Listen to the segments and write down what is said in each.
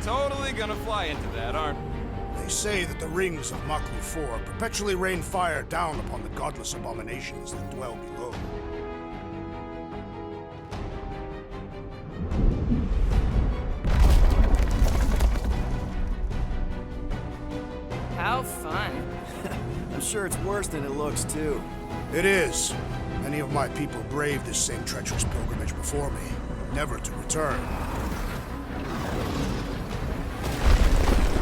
totally gonna fly into that, aren't we? They say that the rings of Maklu 4 perpetually rain fire down upon the godless abominations that dwell below. How fun. I'm sure it's worse than it looks, too. It is. Many of my people braved this same treacherous pilgrimage before me, never to return.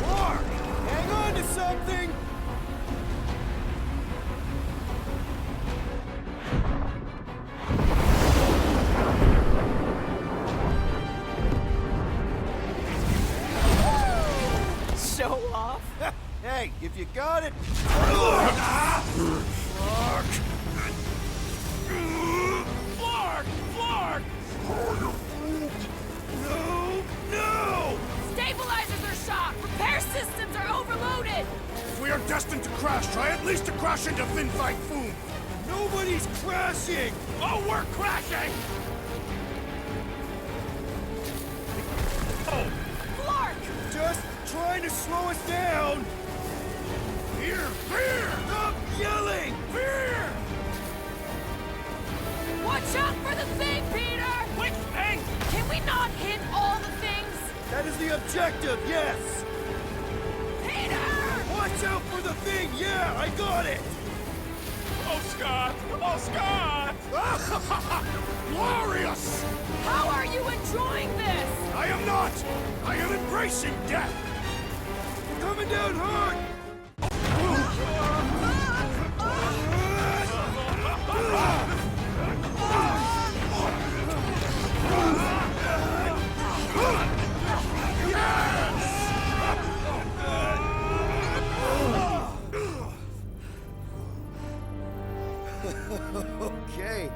Mark! Hang on to something! Show off. Hey, if you got it... Flark! No! Stabilizers are shot. Repair systems are overloaded. If we are destined to crash, try at least to crash into Fin Fang Foom! Nobody's crashing! Oh, we're crashing! Clark! Just trying to slow us down! Fear! Fear! Stop yelling! Fear! Watch out for the thing, Peter! Which thing? Can we not hit all the things? That is the objective, yes! Peter! Watch out for the thing, yeah, I got it! Oh, Scott! Oh, Scott! Glorious! How are you enjoying this? I am not! I am embracing death! Coming down hard! Okay.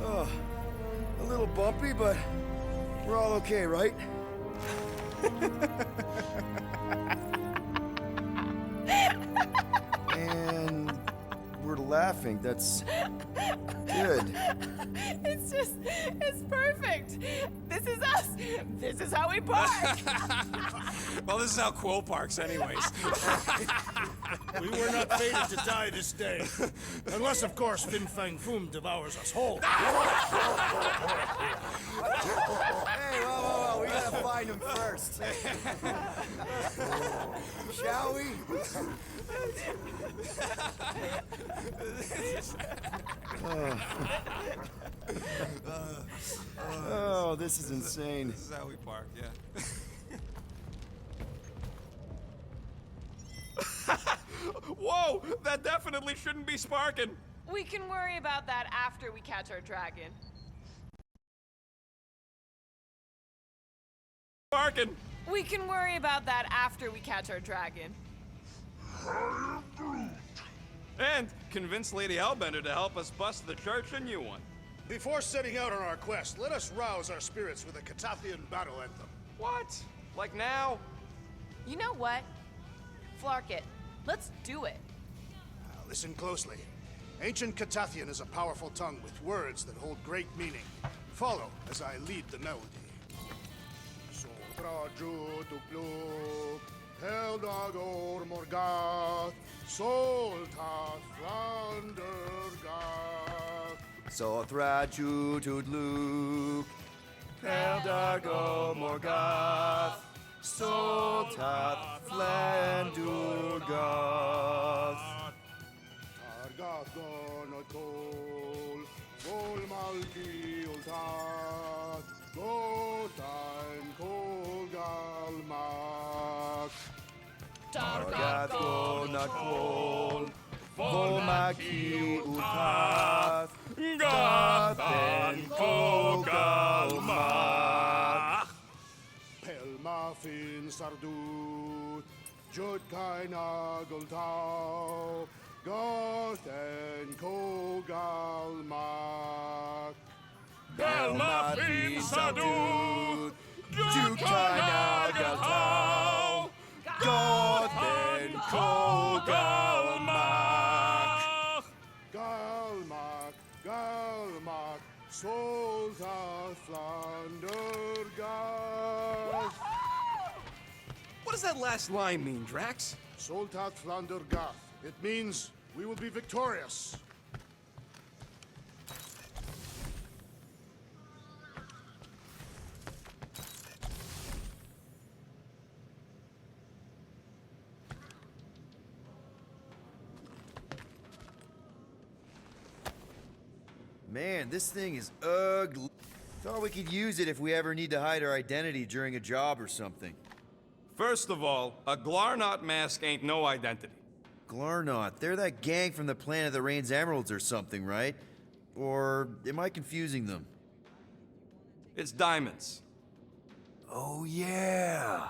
Oh, a little bumpy, but we're all okay, right? And we're laughing. That's good. It's perfect. This is us. This is how we park. Well, this is how Quo parks anyways. We were not fated to die this day. Unless, of course, Fin Fang Foom devours us whole. Hey, whoa, we gotta find him first. Shall we? Oh, this is insane. This is how we park, yeah. Whoa! That definitely shouldn't be sparking. We can worry about that after we catch our dragon. Sparking. We can worry about that after we catch our dragon. And convince Lady Hellbender to help us bust the church a new one. Before setting out on our quest, let us rouse our spirits with a Catathian battle anthem. What? Like now? You know what? Flark it. Let's do it. Now, listen closely. Ancient Catathian is a powerful tongue with words that hold great meaning. Follow as I lead the melody. Heldagor Morgath, Soltath Flandergath. Sothra Jutudluk, Peldago Morgath, Soltath Flandurgath. Targath Gonotol, Volmalki Ultath, Gotain Kolgalmak. Targath Gonotol, Volmaki Ultath, Gotain Kolgalmak. Pelmafin Sardut, Jutkaina Gultau, Gothen Kogalmak. Pelmafin Sardut, Jutkaina Gultau, Goten Kogalmak. Galmak, Galmak, Solta Flandergath. does that last line mean, Drax? Soldat Flander Gath. It means we will be victorious. Man, this thing is ugly. Thought we could use it if we ever need to hide our identity during a job or something. First of all, a Glarnot mask ain't no identity. Glarnot, they're that gang from the planet that rains emeralds or something, right? Or am I confusing them? It's diamonds. Oh, yeah.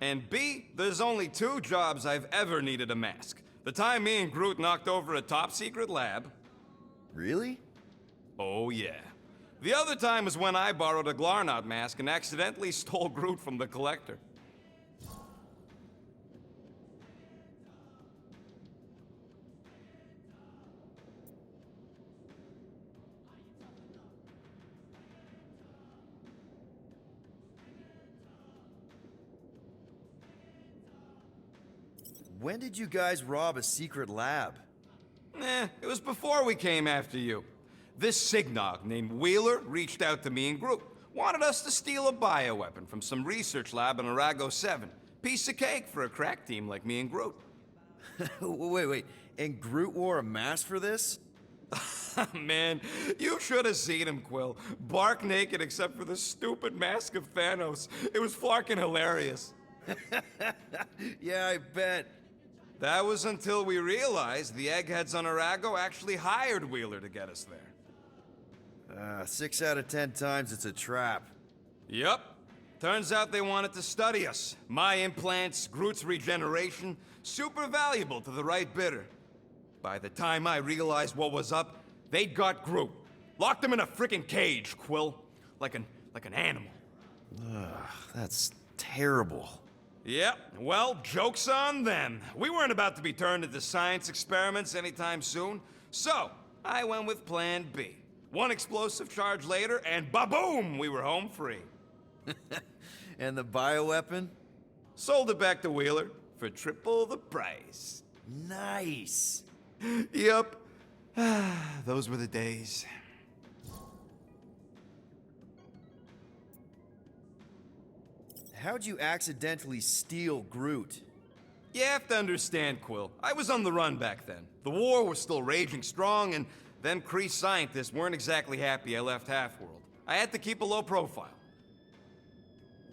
And B, there's only 2 jobs I've ever needed a mask. The time me and Groot knocked over a top-secret lab. Really? Oh, yeah. The other time was when I borrowed a Glarnot mask and accidentally stole Groot from the Collector. When did you guys rob a secret lab? It was before we came after you. This Signog named Wheeler reached out to me and Groot. Wanted us to steal a bioweapon from some research lab in Arago 7. Piece of cake for a crack team like me and Groot. Wait. And Groot wore a mask for this? Man, you should have seen him, Quill. Bark naked except for the stupid mask of Thanos. It was fucking hilarious. Yeah, I bet. That was until we realized the eggheads on Arago actually hired Wheeler to get us there. 6 out of 10 times it's a trap. Yep. Turns out they wanted to study us. My implants, Groot's regeneration, super valuable to the right bidder. By the time I realized what was up, they'd got Groot. Locked him in a freaking cage, Quill. Like an animal. That's terrible. Yep, well, joke's on them. We weren't about to be turned into science experiments anytime soon, so I went with Plan B. One explosive charge later, and ba-boom, we were home free. And the bioweapon? Sold it back to Wheeler for triple the price. Nice. Yep, those were the days. How'd you accidentally steal Groot? You have to understand, Quill. I was on the run back then. The war was still raging strong, and them Kree scientists weren't exactly happy I left Half-World. I had to keep a low profile.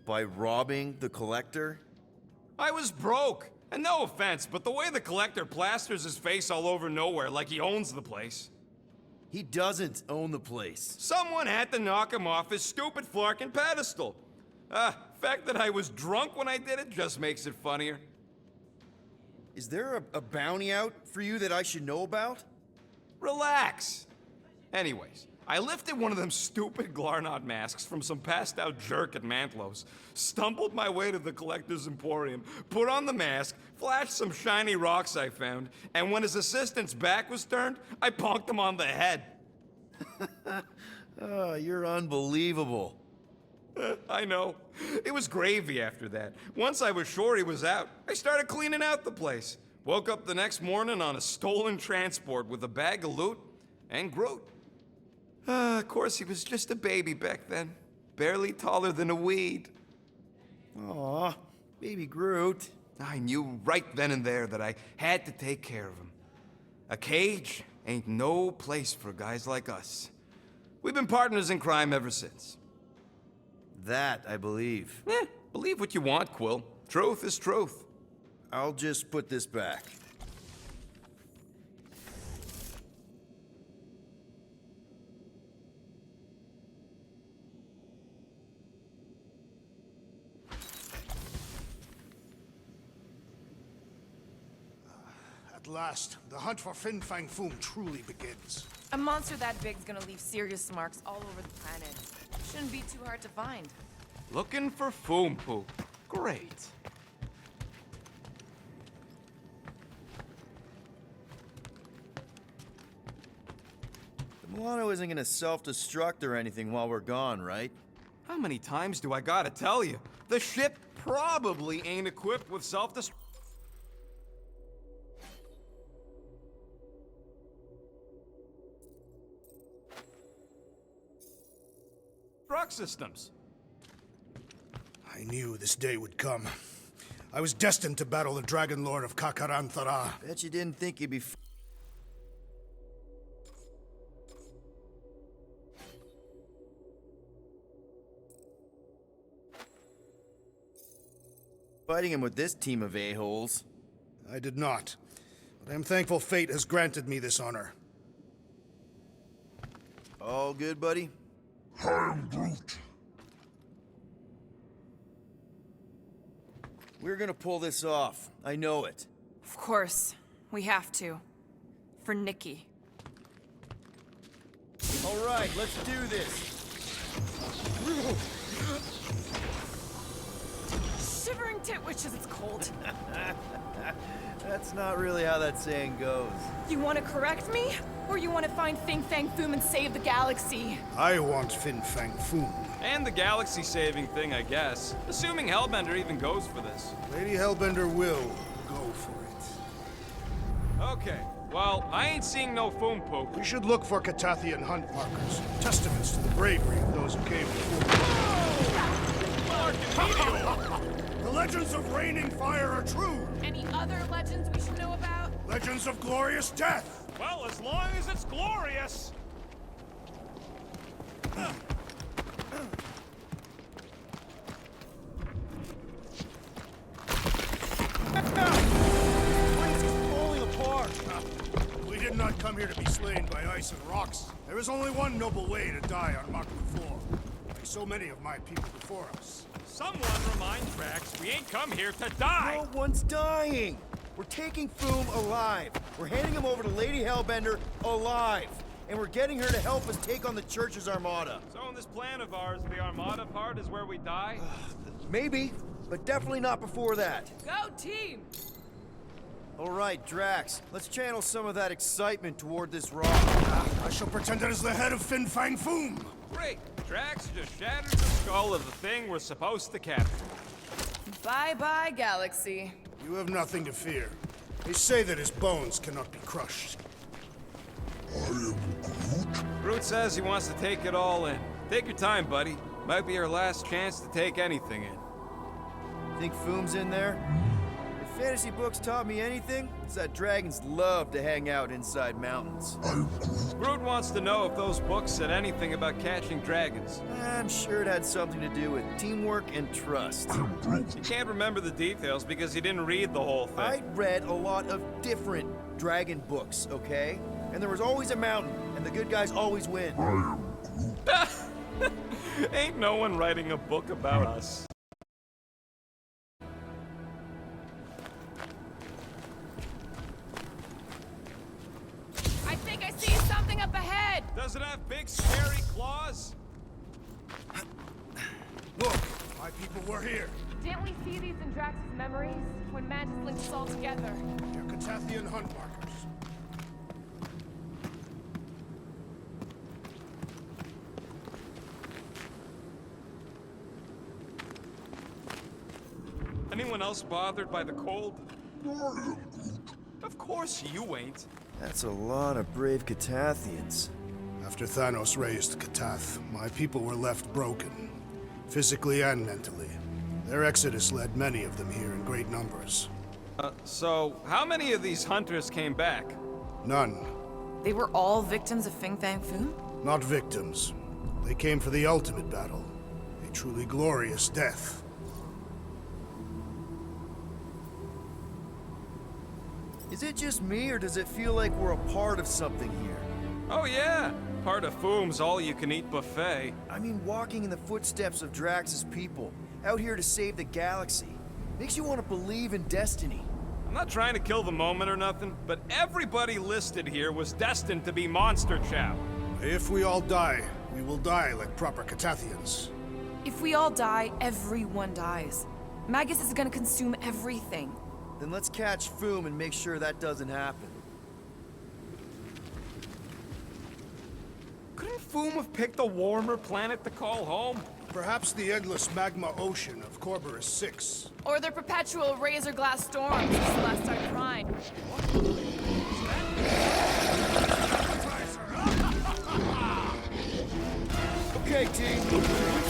By robbing the Collector? I was broke. And no offense, but the way the Collector plasters his face all over nowhere like he owns the place. He doesn't own the place. Someone had to knock him off his stupid flarkin' pedestal. Fact that I was drunk when I did it just makes it funnier. Is there a bounty out for you that I should know about? Relax. Anyways, I lifted one of them stupid Glarnot masks from some passed out jerk at Mantlos, stumbled my way to the Collector's Emporium, put on the mask, flashed some shiny rocks I found, and when his assistant's back was turned, I punked him on the head. Oh, you're unbelievable. I know. It was gravy after that. Once I was sure he was out, I started cleaning out the place. Woke up the next morning on a stolen transport with a bag of loot and Groot. Of course, he was just a baby back then. Barely taller than a weed. Aw, baby Groot. I knew right then and there that I had to take care of him. A cage ain't no place for guys like us. We've been partners in crime ever since. That, I believe. Believe what you want, Quill. Truth is truth. I'll just put this back. At last, the hunt for Fin Fang Foom truly begins. A monster that big's gonna leave serious marks all over the planet. Shouldn't be too hard to find. Looking for Foom Poop. Great. The Milano isn't gonna self-destruct or anything while we're gone, right? How many times do I gotta tell you? The ship probably ain't equipped with self-destruct systems. I knew this day would come. I was destined to battle the Dragon Lord of Kakaranthara. Bet you didn't think you'd be fighting him with this team of a-holes. I did not, but I am thankful fate has granted me this honor. All good, buddy? We're gonna pull this off. I know it. Of course. We have to. For Nikki. All right, let's do this. Shivering titwitch as it's cold. That's not really how that saying goes. You want to correct me? Or you want to find Fin Fang Foom and save the galaxy? I want Fin Fang Foom. And the galaxy-saving thing, I guess. Assuming Hellbender even goes for this. Lady Hellbender will go for it. Okay, well, I ain't seeing no foam poop. We should look for Catathian hunt markers, testaments to the bravery of those who came before. The legends of raining fire are true. Any other legends we should know about? Legends of glorious death. Well, as long as it's glorious. We did not come here to be slain by ice and rocks. There is only one noble way to die on Maku 4, like so many of my people before us. Someone remind Drax we ain't come here to die. No one's dying. We're taking Foom alive. We're handing him over to Lady Hellbender alive. And we're getting her to help us take on the Church's armada. So in this plan of ours, the Armada part is where we die? Maybe, but definitely not before that. Go team! All right, Drax, let's channel some of that excitement toward this rock. I shall pretend it is the head of Fin Fang Foom. Great. Drax just shattered the skull of the thing we're supposed to capture. Bye-bye, galaxy. You have nothing to fear. They say that his bones cannot be crushed. Groot says he wants to take it all in. Take your time, buddy. Might be our last chance to take anything in. Think Foom's in there? If fantasy books taught me anything, it's that dragons love to hang out inside mountains. Groot wants to know if those books said anything about catching dragons. I'm sure it had something to do with teamwork and trust. He can't remember the details because he didn't read the whole thing. I read a lot of different dragon books, okay? And there was always a mountain, and the good guys always win. Ain't no one writing a book about us. I think I see something up ahead! Does it have big, scary claws? Look, my people were here. Didn't we see these in Drax's memories? When Mantis linked us all together? They're Catathian hunt markers. Anyone else bothered by the cold? Of course you ain't. That's a lot of brave Catathians. After Thanos raised Katath, my people were left broken, physically and mentally. Their exodus led many of them here in great numbers. So, how many of these hunters came back? None. They were all victims of Fin Fang Foom? Not victims. They came for the ultimate battle. A truly glorious death. Is it just me, or does it feel like we're a part of something here? Oh yeah, part of Foom's all-you-can-eat buffet. I mean, walking in the footsteps of Drax's people, out here to save the galaxy, makes you want to believe in destiny. I'm not trying to kill the moment or nothing, but everybody listed here was destined to be monster chow. If we all die, we will die like proper Catathians. If we all die, everyone dies. Magus is gonna consume everything. Then let's catch Foom and make sure that doesn't happen. Couldn't Foom have picked a warmer planet to call home? Perhaps the endless magma ocean of Corborus 6. Or their perpetual razor glass storms as Celestine Prime. Okay, team. If we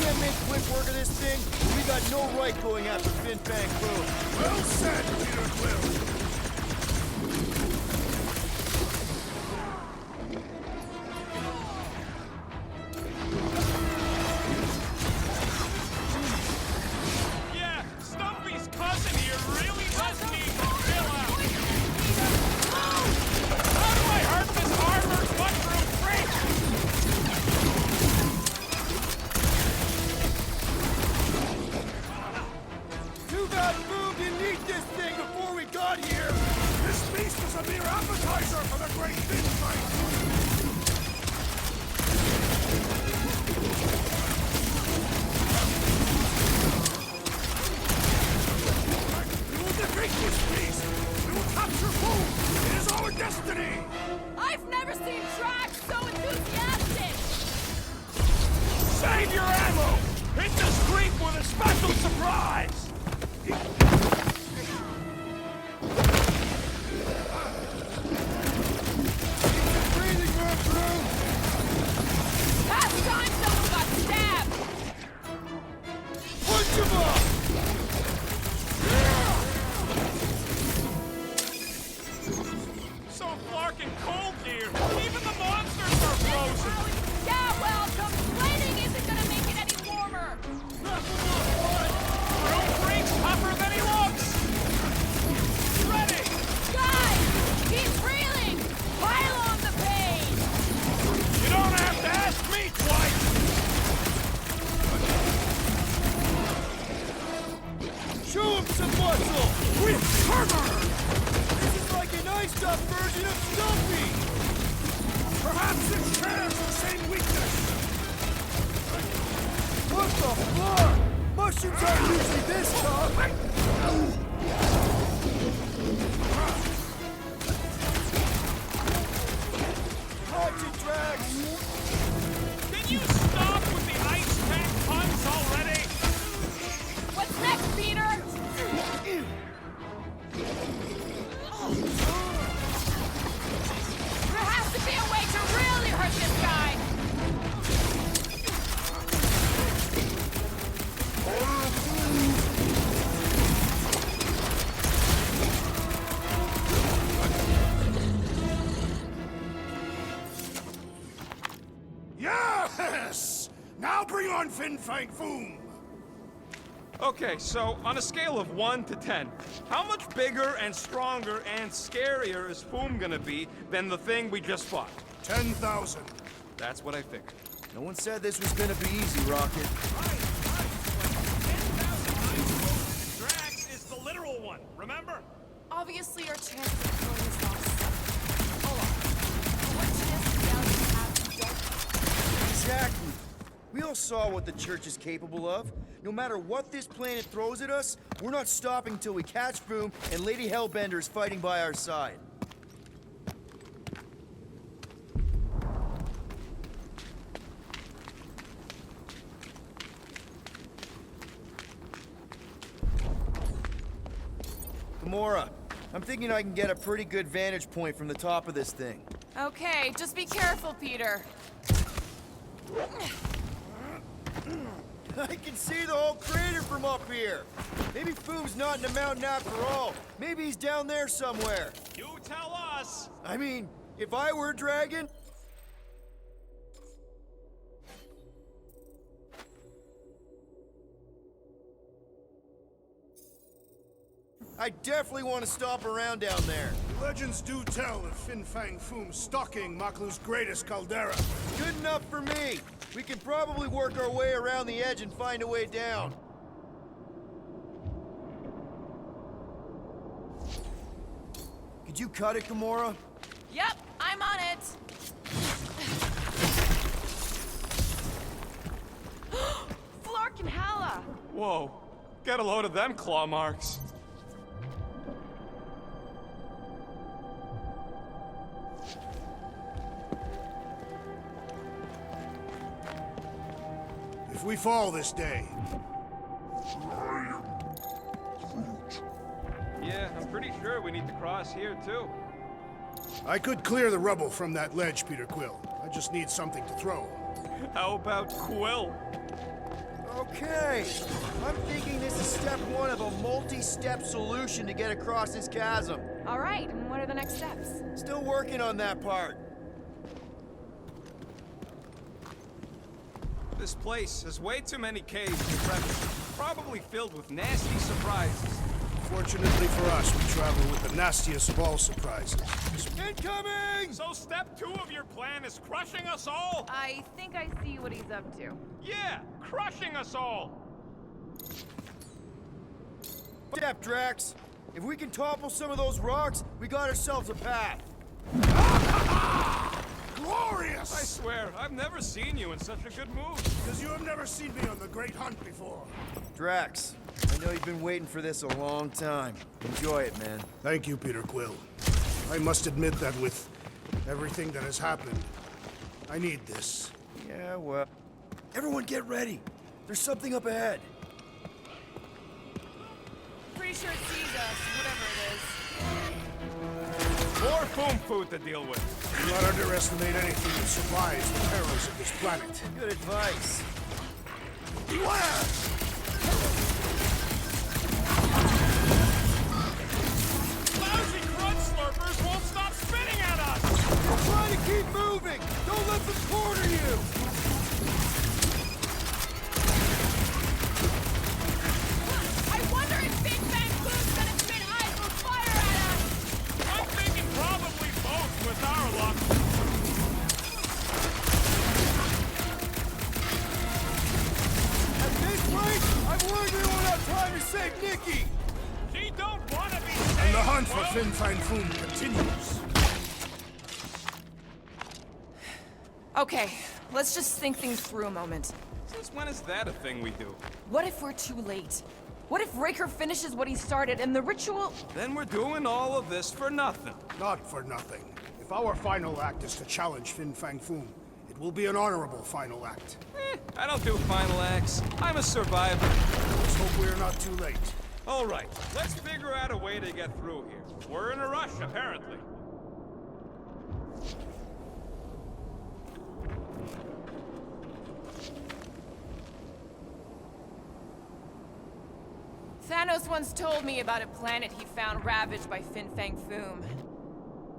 can't make quick work of this thing, we got no right going after Fin Fang Foom. Well said, Peter Quill. Yeah, Stumpy's cousin here really does need to chill out. How do I hurt this armored mushroom freak? Too bad Foom didn't eat this thing before we got here. This feast is a mere appetizer for the great Fin Fang. We will defeat this beast! We will capture Foom! It is our destiny! I've never seen Drax so enthusiastic! Save your ammo! Hit this creep with a special surprise! Breathing room through. Past time someone got stabbed! Punch him up! So Clark and cold here. Even the monsters are frozen. Yeah, well, complaining isn't gonna make it any warmer! Real freak's tougher than he looks. Ready? Guys! He's reeling! Pile on the pain! You don't have to ask me twice. Show him some muscle! With armor. This is like an iced up version of Stumpy! Perhaps it shares the same weakness! What the fuck? Mushrooms aren't usually this tough! Watch it, Drax! Can you stop with the ice pack puns already? What's next, Peter? There has to be a way to really hurt this guy! Yes! Now bring on Fin Fang Foom! Okay, so on a scale of 1 to 10, how much bigger and stronger and scarier is Foom gonna be than the thing we just fought? 10,000. That's what I figured. No one said this was gonna be easy, Rocket. Drax is the literal one, remember? Obviously, our chances of killing this boss. Hold on. What chance do Galaxy have to don't... Exactly. We all saw what the Church is capable of. No matter what this planet throws at us, we're not stopping until we catch Foom and Lady Hellbender is fighting by our side. Gamora, I'm thinking I can get a pretty good vantage point from the top of this thing. Okay, just be careful, Peter. I can see the whole crater from up here. Maybe Foom's not in the mountain after all. Maybe he's down there somewhere. You tell us! I mean, if I were a dragon... I definitely want to stop around down there. Legends do tell of Fin Fang Foom stalking Maklu's greatest caldera. Good enough for me. We can probably work our way around the edge and find a way down. Could you cut it, Gamora? Yep, I'm on it. Flark and Hala. Whoa, get a load of them claw marks. we fall this day. Yeah, I'm pretty sure we need to cross here, too. I could clear the rubble from that ledge, Peter Quill. I just need something to throw. How about Quill? Okay, I'm thinking this is step one of a multi-step solution to get across this chasm. All right, and what are the next steps? Still working on that part. This place has way too many caves and crevices, probably filled with nasty surprises. Fortunately for us, we travel with the nastiest of all surprises. Incoming! So step 2 of your plan is crushing us all? I think I see what he's up to. Yeah, crushing us all! Step, Drax. If we can topple some of those rocks, we got ourselves a path. Glorious! I swear, I've never seen you in such a good mood. Because you have never seen me on the Great Hunt before. Drax, I know you've been waiting for this a long time. Enjoy it, man. Thank you, Peter Quill. I must admit that with everything that has happened, I need this. Yeah, well... Everyone get ready. There's something up ahead. Pretty sure it sees us, whatever it is. More foam food to deal with. Do not underestimate anything that survives the perils of this planet. Good advice. Beware! Lousy crud slurpers won't stop spitting at us! We're trying to keep moving! Don't let them corner you! I wonder if Big Bang Food's gonna spit ice or fire at us! I'm thinking probably both with our luck. At this rate, I'm worried we won't have time to save Nikki! She don't want to be saved. And the hunt for Well, Fin Fang Foom continues. Okay, let's just think things through a moment. Since when is that a thing we do? What if we're too late? What if Raker finishes what he started and the ritual... Then we're doing all of this for nothing. Not for nothing. If our final act is to challenge Fin Fang Foom, it will be an honorable final act. I don't do final acts. I'm a survivor. Let's hope we are not too late. All right, let's figure out a way to get through here. We're in a rush, apparently. Thanos once told me about a planet he found ravaged by Fin Fang Foom.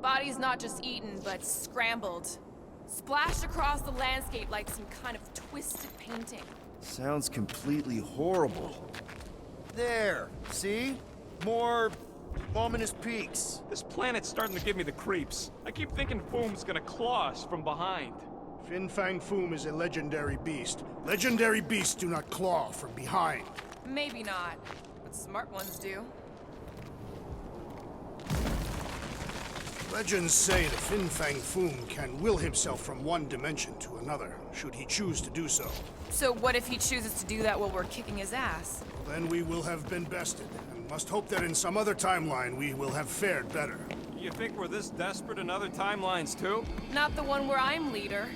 Bodies not just eaten, but scrambled. Splashed across the landscape like some kind of twisted painting. Sounds completely horrible. There, see? More ominous peaks. This planet's starting to give me the creeps. I keep thinking Foom's gonna claw us from behind. Fin Fang Foom is a legendary beast. Legendary beasts do not claw from behind. Maybe not, but smart ones do. Legends say that Fin Fang Foom can will himself from one dimension to another, should he choose to do so. So what if he chooses to do that while we're kicking his ass? Then we will have been bested, and must hope that in some other timeline we will have fared better. You think we're this desperate in other timelines, too? Not the one where I'm leader.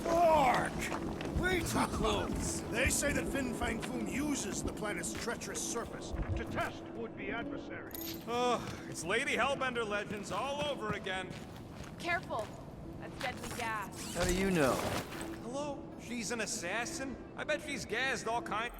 Mark! Way too close! They say that Fin Fang Foom uses the planet's treacherous surface to test would-be adversaries. Oh, it's Lady Hellbender legends all over again. Careful! That's deadly gas. How do you know? Hello? She's an assassin? I bet she's gassed all kinds.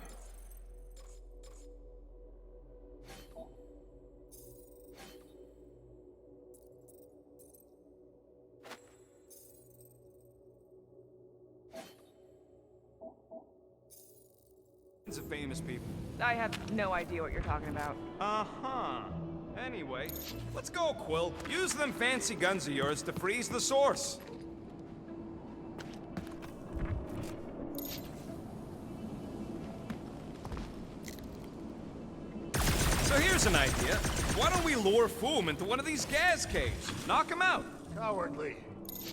Of famous people. I have no idea what you're talking about. Uh-huh. Anyway, let's go, Quill. Use them fancy guns of yours to freeze the source. So here's an idea. Why don't we lure Foom into one of these gas caves? Knock him out. Cowardly.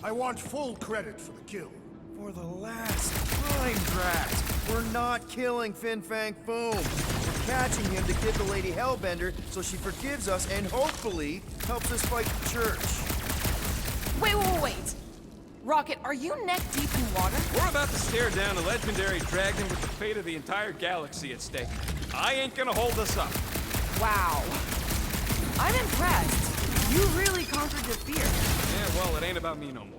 I want full credit for the kill. For the last time, Drax, we're not killing Fin Fang Foom. We're catching him to give the Lady Hellbender so she forgives us and hopefully helps us fight the Church. Rocket, are you neck deep in water? We're about to stare down a legendary dragon with the fate of the entire galaxy at stake. I ain't gonna hold us up. Wow. I'm impressed. You really conquered your fear. Yeah, well, it ain't about me no more.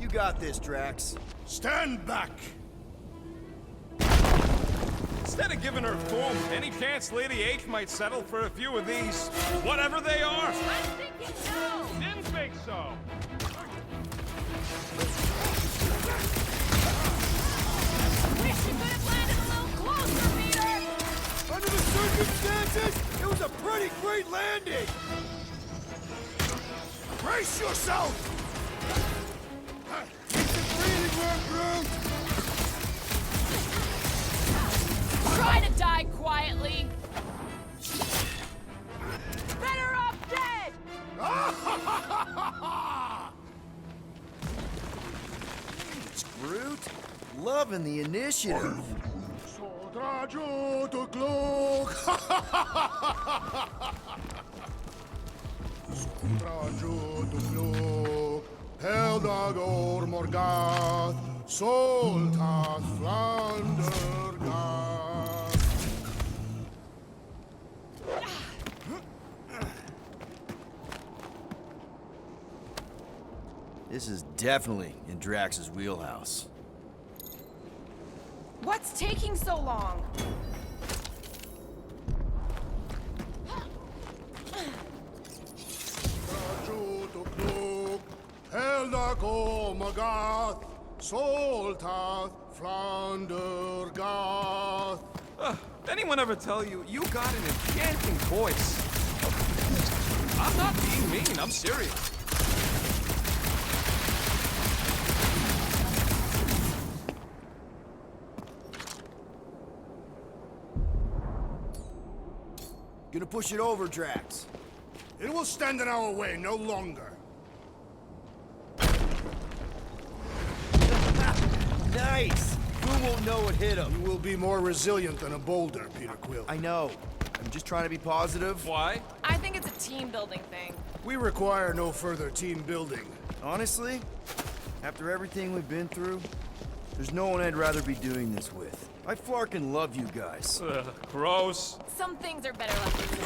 You got this, Drax. Stand back! Instead of giving her fool, any chance Lady H might settle for a few of these, whatever they are? I'm thinking no! Didn't think so. Wish you could have landed a little closer, Peter! Under the circumstances, it was a pretty great landing! Brace yourself! Keep the breathing room, Groot! Try to die quietly! Better off dead! It's Groot. Loving the initiative. Sodrajo to Glok! Sodrajo to Glok! Heldagor Morgath! Soltath Flandergath! This is definitely in Drax's wheelhouse. What's taking so long? Heldagor Morgath! Soltath Flandergath! Anyone ever tell you, you got an enchanting voice? I'm not being mean, I'm serious. Gonna push it over, Drax. It will stand in our way no longer. ice. Boom won't know what hit him. You will be more resilient than a boulder, Peter Quill. I know. I'm just trying to be positive. Why? I think it's a team building thing. We require no further team building. Honestly, after everything we've been through, there's no one I'd rather be doing this with. I flarkin' love you guys. Ugh, gross. Some things are better left unsaid.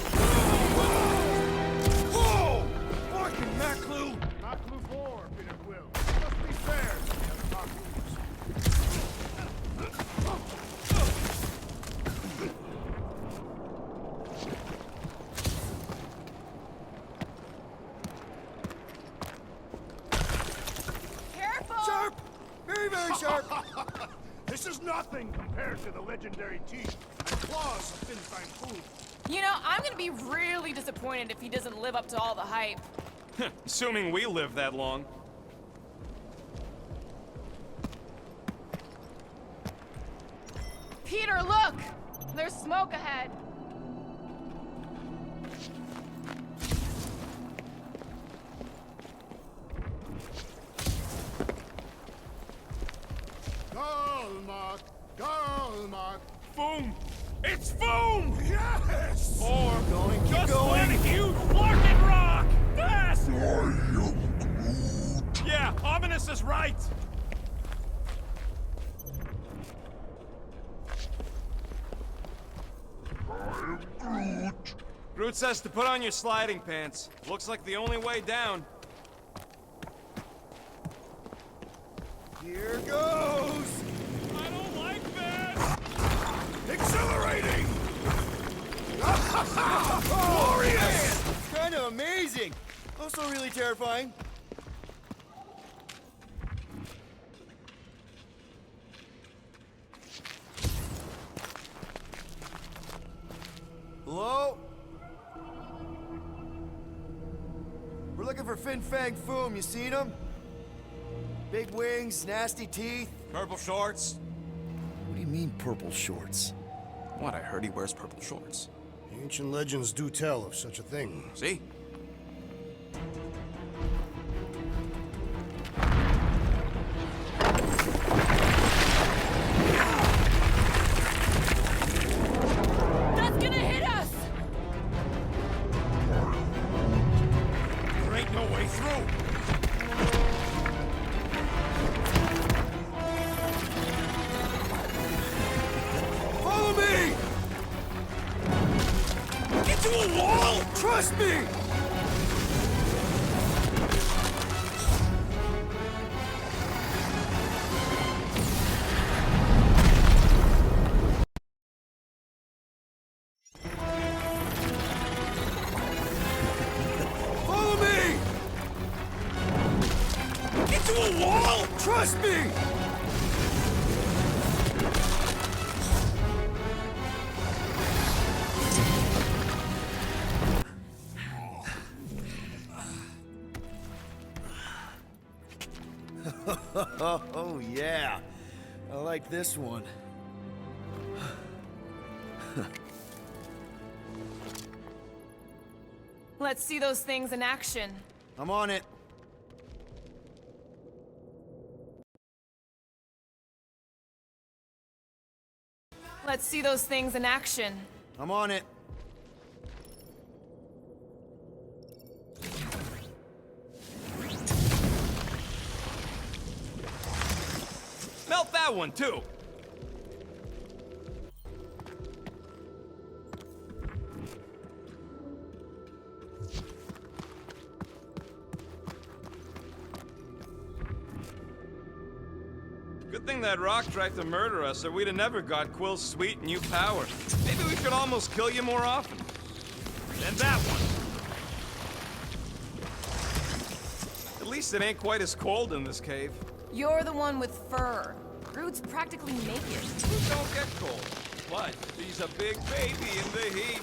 Whoa! Fucking Maclu! Not Clue 4, Peter Quill. Must be fair to the other Maclus. Careful! Sharp! Very, very sharp! This is nothing compared to the legendary teeth and claws of Fin Fang Foom. You know, I'm gonna be really disappointed if he doesn't live up to all the hype. Assuming we live that long. Peter, look! There's smoke ahead. Galmark! Galmark! Boom! It's Boom! Yes! Or Keep just going. one huge fucking rock! Fast! Yeah, Ominous is right! Groot says to put on your sliding pants. Looks like the only way down. Here goes! I don't like that! Exhilarating! Glorious! Kind of amazing. Also really terrifying. Hello? We're looking for Fin Fang Foom. You seen him? Big wings, nasty teeth. Purple shorts? What do you mean, purple shorts? What, I heard he wears purple shorts. Ancient legends do tell of such a thing. See? That's gonna hit us! There ain't no way through! Follow me! Into a wall! Trust me! Follow me! Into a wall! Trust me! Oh, yeah. I like this one. Let's see those things in action. I'm on it. Let's see those things in action. I'm on it. Melt that one, too! Good thing that rock tried to murder us, or we'd have never got Quill's sweet new power. Maybe we should almost kill you more often. Than that one. At least it ain't quite as cold in this cave. You're the one with fur. Groot's practically naked. Who don't get cold? But he's a big baby in the heat.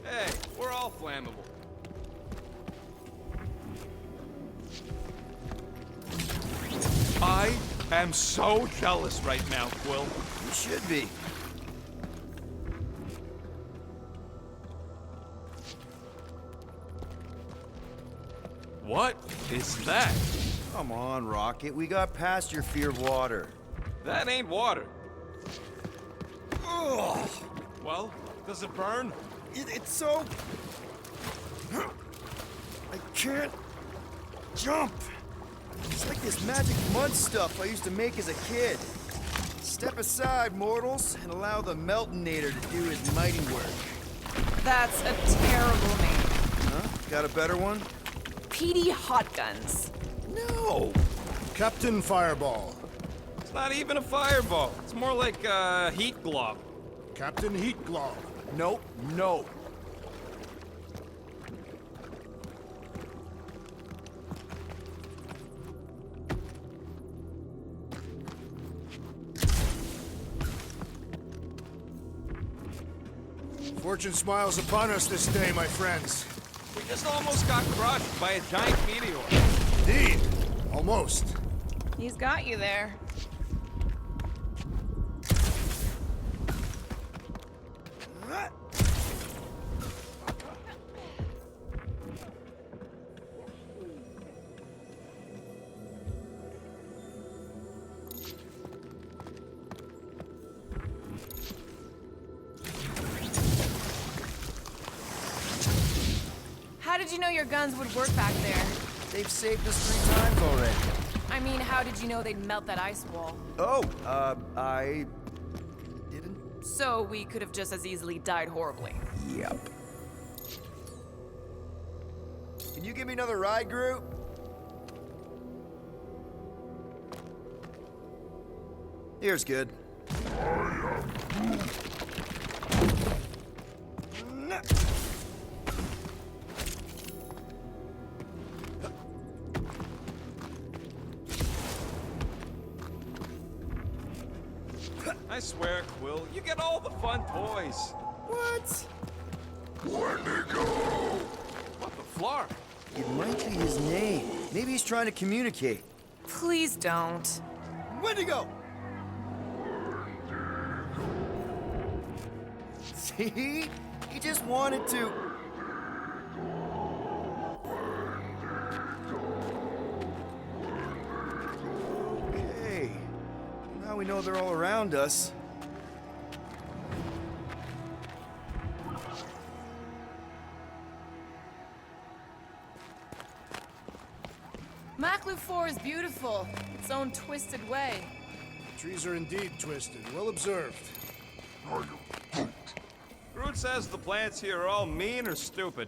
Hey, we're all flammable. I am so jealous right now, Quill. You should be. What is that? Come on, Rocket. We got past your fear of water. That ain't water. Ugh! Well, does it burn? It's so... I can't jump. It's like this magic mud stuff I used to make as a kid. Step aside, mortals, and allow the Meltonator to do his mighty work. That's a terrible name. Huh? Got a better one? Petey Hot Guns. No! Captain Fireball. It's not even a fireball. It's more like a heat glob. Captain Heat Glob. Nope, no. Fortune smiles upon us this day, my friends. We just almost got crushed by a giant meteor. Indeed. Almost. He's got you there. How did you know your guns would work back there? They've saved us 3 times already. I mean, how did you know they'd melt that ice wall? Oh, I... didn't? So we could have just as easily died horribly. Yep. Can you give me another ride, Groot? Here's good. I swear, Quill, you get all the fun toys. What? What the flar? It might be his name. Maybe he's trying to communicate. Please don't. Wendigo! See? He just wanted to... Okay. Now we know they're all around us. Maklu 4 is beautiful, its own twisted way. The trees are indeed twisted. Well observed. Groot says the plants here are all mean or stupid.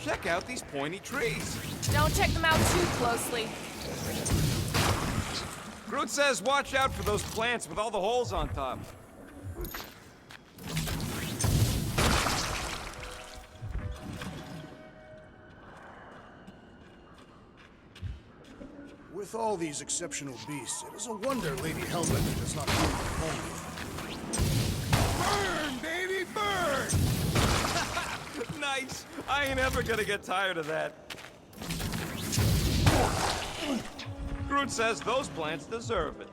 Check out these pointy trees. Don't check them out too closely. Groot says watch out for those plants with all the holes on top. With all these exceptional beasts, it is a wonder Lady Hellbender does not prove home. Burn, baby, burn! Nice! I ain't ever gonna get tired of that. Groot says those plants deserve it.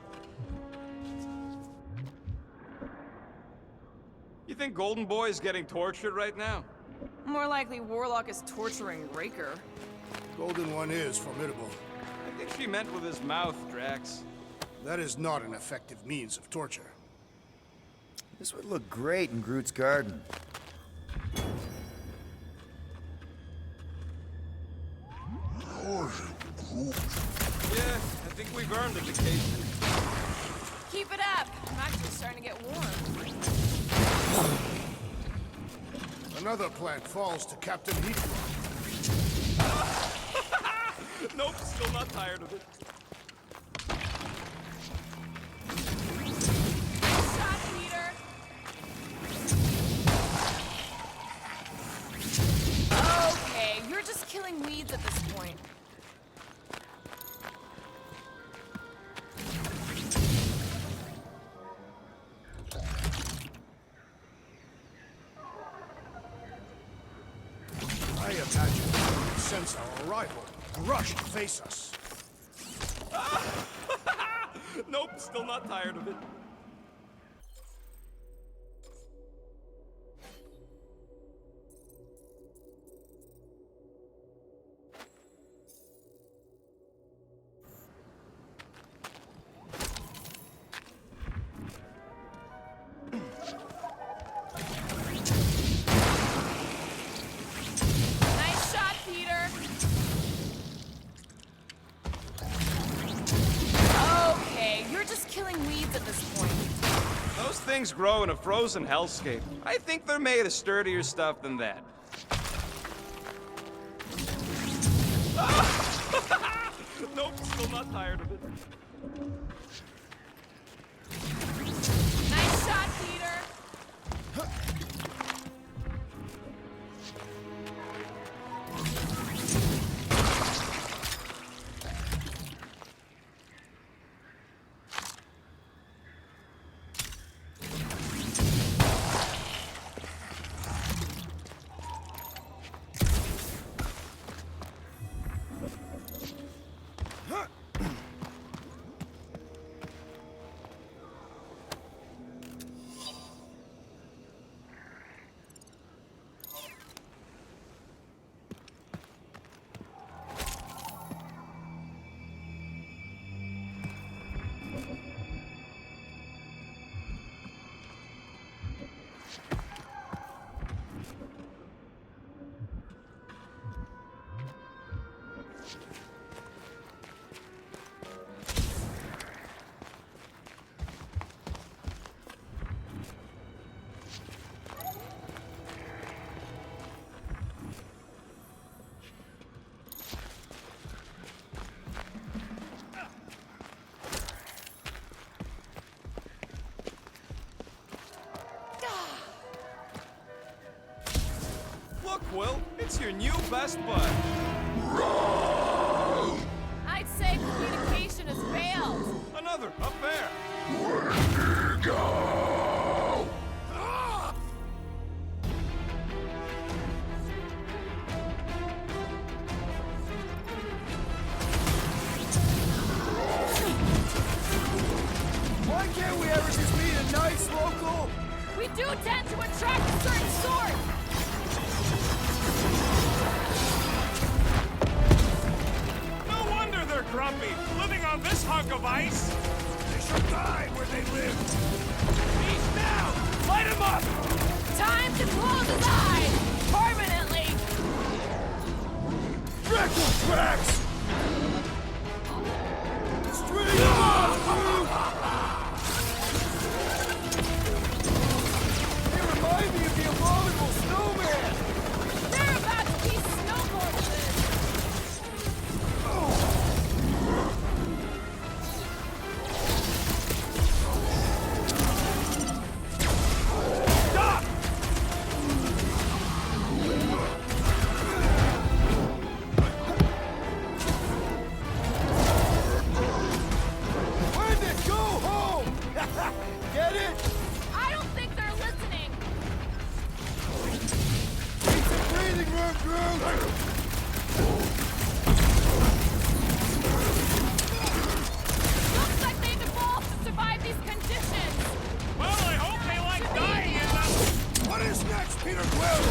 You think Golden Boy is getting tortured right now? More likely Warlock is torturing Raker. Golden One is formidable. I think she meant with his mouth, Drax. That is not an effective means of torture. This would look great in Groot's garden. Yeah, I think we've earned a vacation. Keep it up. I'm actually starting to get warm. Another plant falls to Captain Heatglob. Nope, still not tired of it. Shot, Peter. Okay, you're just killing weeds at this point. I imagine they sense our arrival and rush to face us. Still not tired of it. Nice shot, Peter. Okay, you're just killing weeds at this point. Those things grow in a frozen hellscape. I think they're made of sturdier stuff than that. Nope, still not tired of it. Nice shot, Peter. Look, Will, it's your new best bud. I'd say communication has failed. Another, up there. Why can't we ever just meet a nice local? We do tend to attract a certain sort. No wonder they're grumpy, living on this hunk of ice. They should die where they live. He's down! Light him up! Time to close his eyes permanently. Dreckle tracks! Straight up! They remind me of the abominable snowman! They're about to be snowboarders. Stop! Where'd they go home? Get it? I don't think they're listening. It's a breathing room, Groot! Looks like they've evolved to survive these conditions. Well, I hope they like dying in them. What is next, Peter Quill?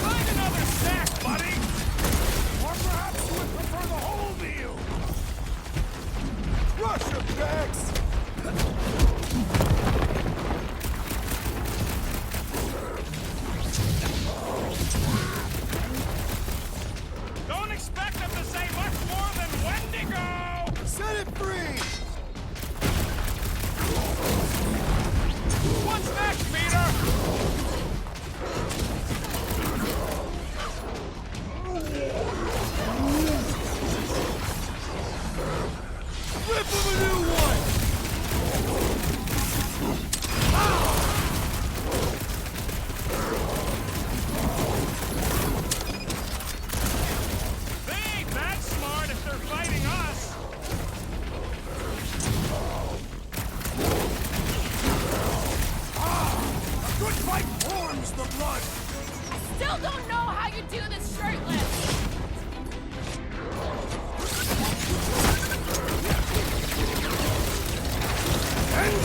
Find another snack, buddy! Or perhaps you would prefer the whole meal. Rush your backs! Don't expect them to say much more than Wendigo! Set it free! What's next, Peter? Rip him a new one! They ain't that smart if they're fighting us. Good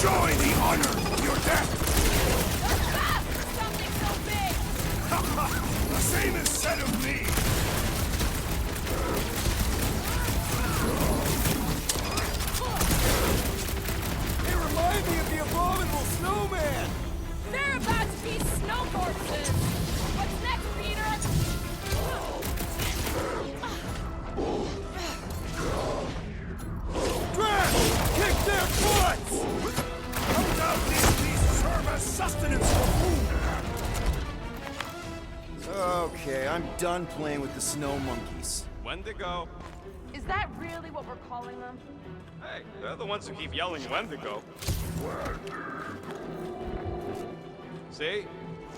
enjoy the honor of your death! You're fast for something so big! The same is said of me! They remind me of the abominable snowman! They're about to be snow corpses! What's next, Peter? Drax! Kick their butts! No doubt these beasts serve as sustenance for food! Okay, I'm done playing with the snow monkeys. Wendigo. Is that really what we're calling them? Hey, they're the ones who keep yelling Wendigo. See?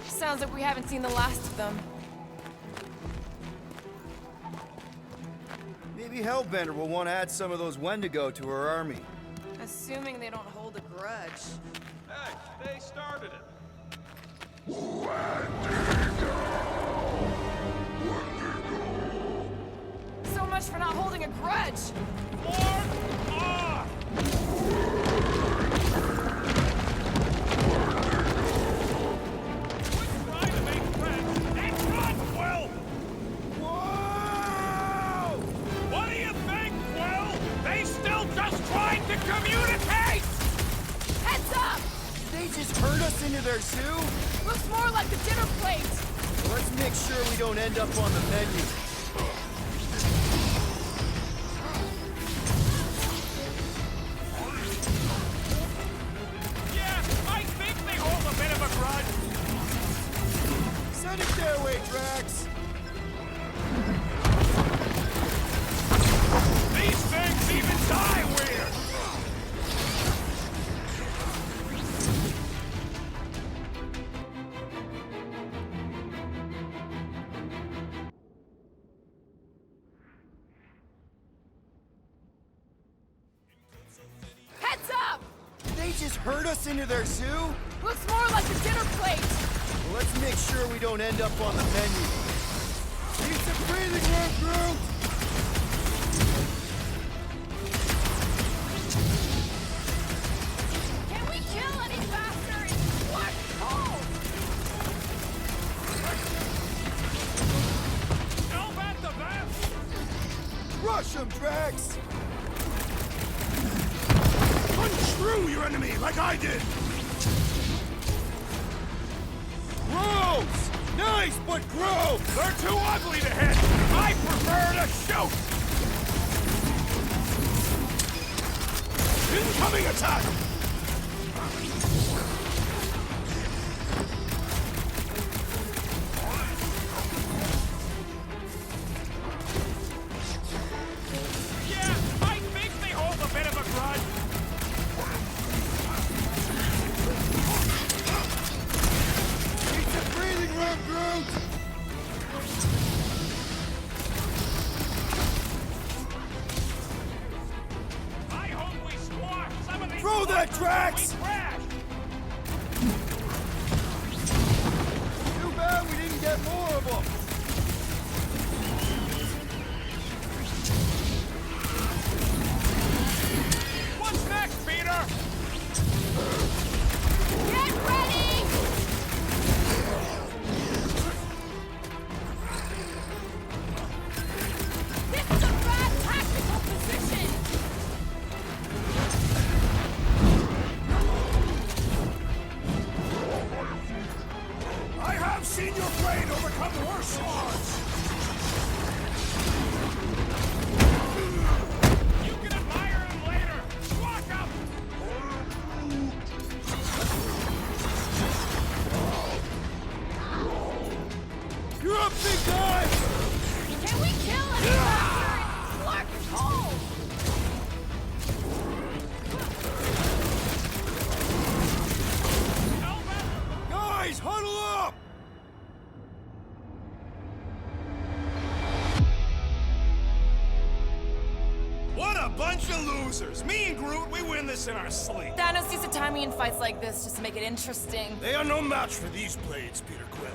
Sounds like we haven't seen the last of them. Maybe Hellbender will want to add some of those Wendigo to her army. Assuming they don't hold a grudge. Hey, they started it. So much for not holding a grudge! What do you think, Quill? They still just trying to communicate! Heads up! They just herd us into their zoo? Looks more like a dinner plate! Let's make sure we don't end up on the menu. Yeah, I think they hold a bit of a grudge. Send it their way, Drax! These things even die weird! Heads up! They just herd us into their zoo? Looks more like a dinner plate! Let's make sure we don't end up on the menu. Need some breathing room, Groot! Can we kill any faster? It's what cold! Help at the vest! Rush them, Drax! Punch through your enemy like I did! Gross! Nice, but gross! They're too ugly to hit! I prefer to shoot! Incoming attack! Yeah, I think they hold a bit of a grudge. Need some breathing room, Groot! I hope we squash some of these. Throw that, fuckers Drax! when we crash. Too bad we didn't get more of them! What's next, Peter? Get ready! This is a bad tactical position! I have seen your blade overcome worse odds. You can admire him later. Walk up. You're up, big guy! Can we kill any faster? It's Clark cold! Guys, huddle up! What a bunch of losers. Me and Groot, we win this in our sleep. Thanos used to time me in fights like this just to make it interesting. They are no match for these blades, Peter Quill.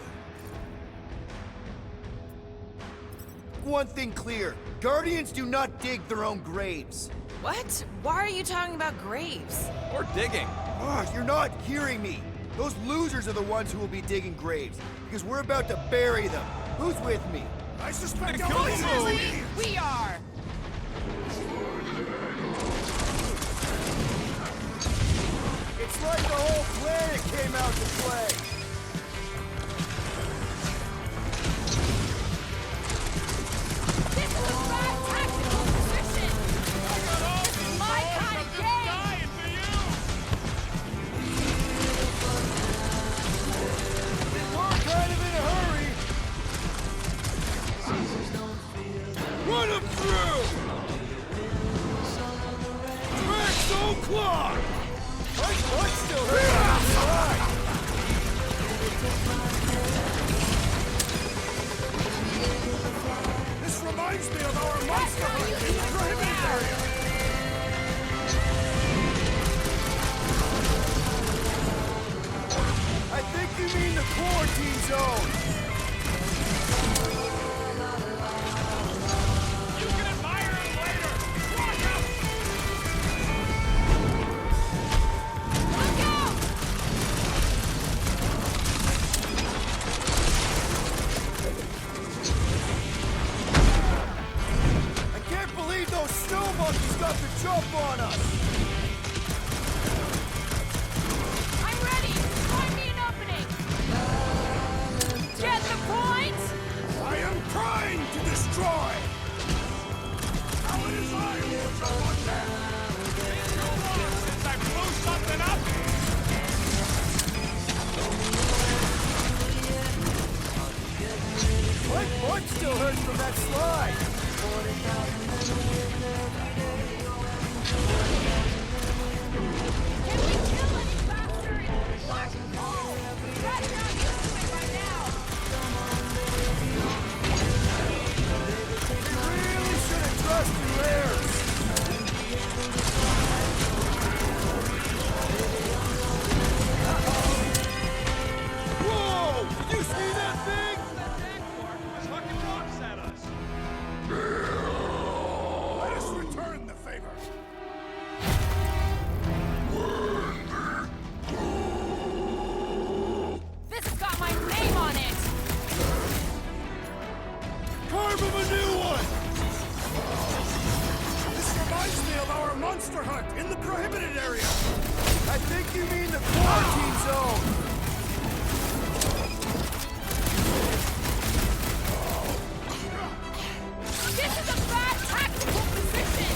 One thing clear, Guardians do not dig their own graves. What? Why are you talking about graves? Or digging. You're not hearing me. Those losers are the ones who will be digging graves, because we're about to bury them. Who's with me? I suspect We are! It's like the whole planet came out to play. This is a bad tactical position! This is my kind of game! dying for you! We're kind of in a hurry. Run them through! Drag so clock! What still hurts? This reminds me of our monster hunt in the prohibited area! I think you mean the quarantine zone. You can admire him later! Walk up! Look out! I can't believe those snow monkeys got the jump on us. I'm ready! Find me an opening! Get the point? I am trying to destroy! How it is I who will jump on that! Been too long since I blew something up! My butt still hurts from that slide. Can we kill any faster? Black hole! That's not used to it by now! Really should have trusted theirs. Whoa! Did you see that thing? It's hucking rocks at us! Let us return the favor! This has got my name on it! Carve him a new one! This reminds me of our monster hunt in the prohibited area! I think you mean the quarantine zone. This is a bad tactical position!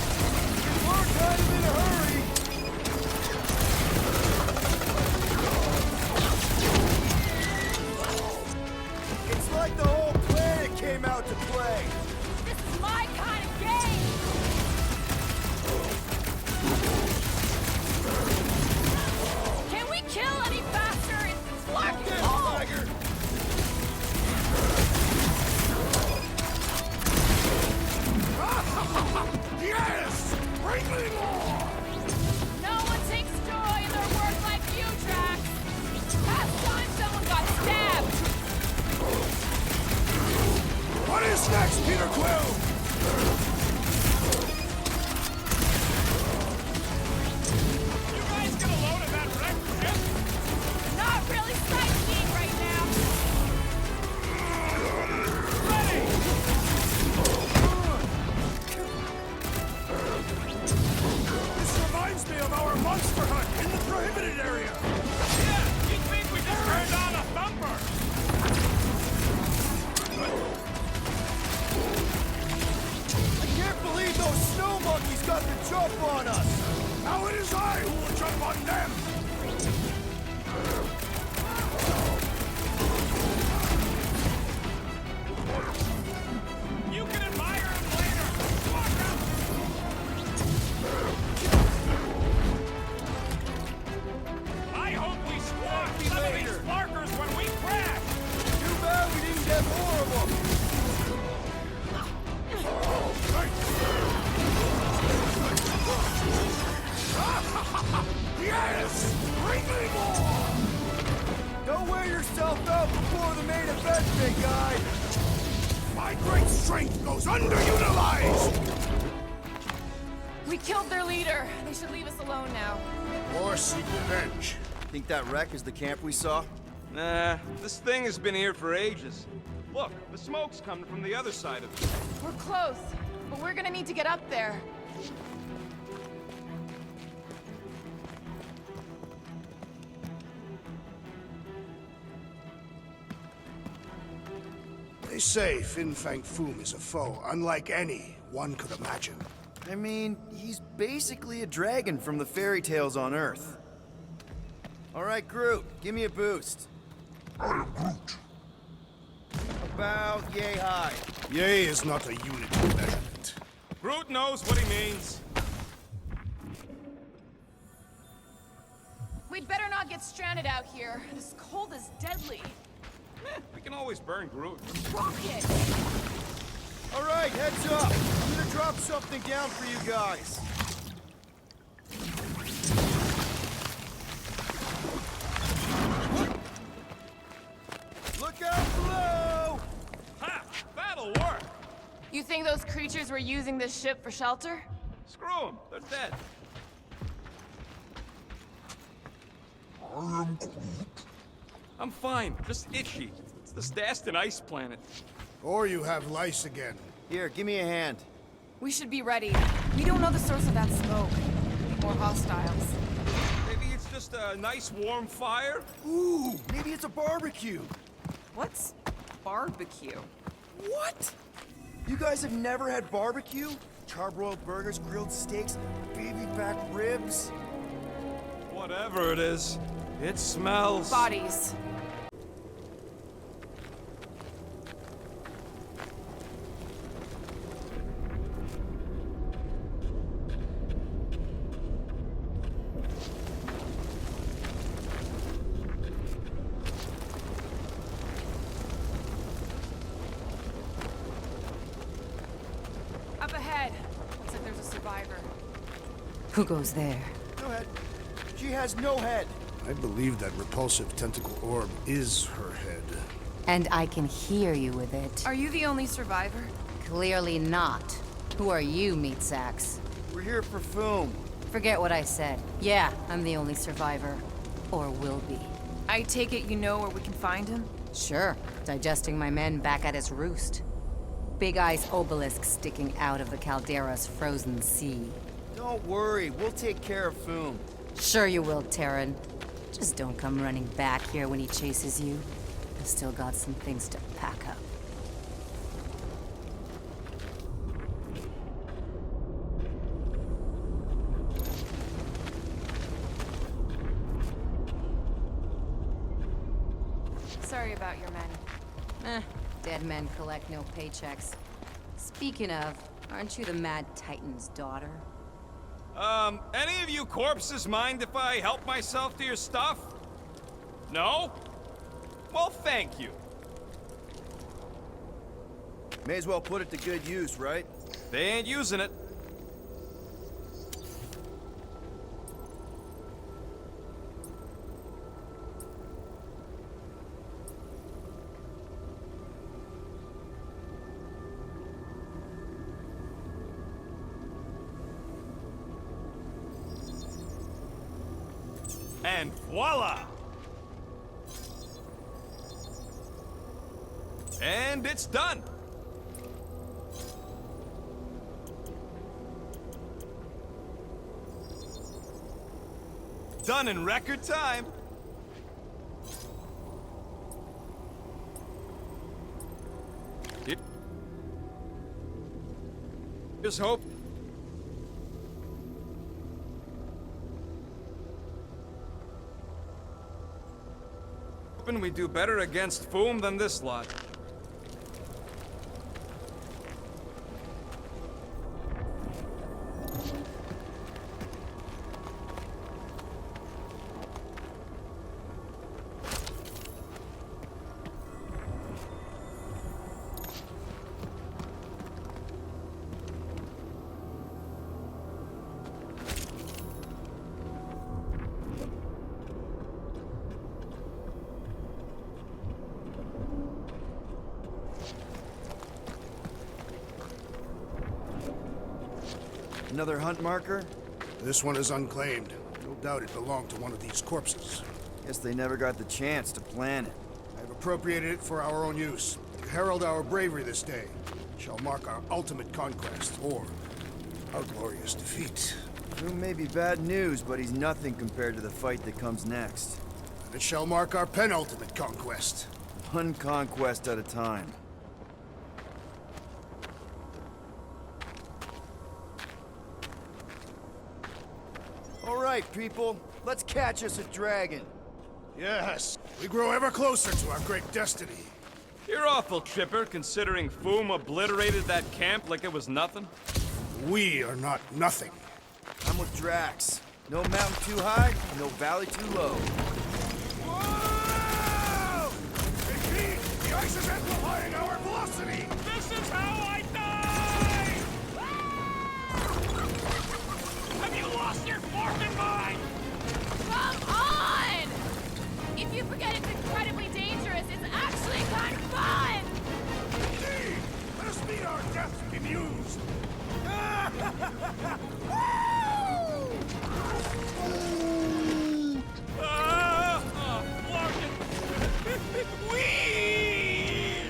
We're kind of in a hurry. It's like the whole planet came out to play. This is my kind of game! Can we kill any faster? It's black and cold! Tiger. Yes! Bring me more! No one takes joy in their work like you, Drax! Last time someone got stabbed! What is next, Peter Quill? You guys get a load of that wrecked ship? Not really sightseeing right now! Ready! This reminds me of our monster hunt in the prohibited area. Yeah, you'd think we just turned on a thumper. I can't believe those snow monkeys got the jump on us. Now it is I who will jump on them. You can admire him later. Walk up. I hope we squash some of these sparkers when we crash. Too bad we didn't get more of them. Yes! Bring me more! Don't wear yourself out before the main event, big guy. My great strength goes underutilized! We killed their leader. They should leave us alone now. Or seek revenge. Think that wreck is the camp we saw? Nah, this thing has been here for ages. Look, the smoke's coming from the other side of it. We're close, but we're gonna need to get up there. They say Fin Fang Foom is a foe unlike any one could imagine. I mean, he's basically a dragon from the fairy tales on Earth. All right, Groot, give me a boost. I am Groot. About yay high. Yea is not a unit of measurement. Groot knows what he means. We'd better not get stranded out here. This cold is deadly. We can always burn Groot. Rocket! All right, heads up. I'm gonna drop something down for you guys. Look out below! Ha! That'll work! You think those creatures were using this ship for shelter? Screw them. They're dead. I'm fine. Just itchy. It's the Staston ice planet. Or you have lice again. Here, give me a hand. We should be ready. We don't know the source of that smoke. Could be more hostiles. Maybe it's just a nice warm fire? Ooh, maybe it's a barbecue. What's barbecue? What? You guys have never had barbecue? Charbroiled burgers, grilled steaks, baby back ribs? Whatever it is, it smells. Bodies. Up ahead. Looks like there's a survivor. Who goes there? No head. She has no head. I believe that repulsive tentacle orb is her head. And I can hear you with it. Are you the only survivor? Clearly not. Who are you, meat sacks? We're here for Foom. Forget what I said. Yeah, I'm the only survivor. Or will be. I take it you know where we can find him? Sure, digesting my men back at his roost. Big Eye's obelisk sticking out of the Caldera's frozen sea. Don't worry, we'll take care of Foom. Sure you will, Terran. Just don't come running back here when he chases you. I've still got some things to pack up. Sorry about your men. Dead men collect no paychecks. Speaking of, aren't you the Mad Titan's daughter? Any of you corpses mind if I help myself to your stuff? No? Well, thank you. May as well put it to good use, right? They ain't using it. And voila! And it's done! Done in record time! Just hope. Hoping we do better against Foom than this lot. Another hunt marker? This one is unclaimed. No doubt it belonged to one of these corpses. Guess they never got the chance to plant it. I've appropriated it for our own use. To herald our bravery this day. It shall mark our ultimate conquest, or our glorious defeat. Doom may be bad news, but he's nothing compared to the fight that comes next. And it shall mark our penultimate conquest. One conquest at a time. All right, people. Let's catch us a dragon. Yes, we grow ever closer to our great destiny. You're awful chipper, considering Foom obliterated that camp like it was nothing. We are not nothing. I'm with Drax. No mountain too high, no valley too low. Whoa! Indeed, the ice is amplifying our velocity! This is how I die! Have you lost your forking mind? Come on! If you forget it's incredibly dangerous, it's actually kind of fun! Indeed! Let us meet our deaths bemused! Whee!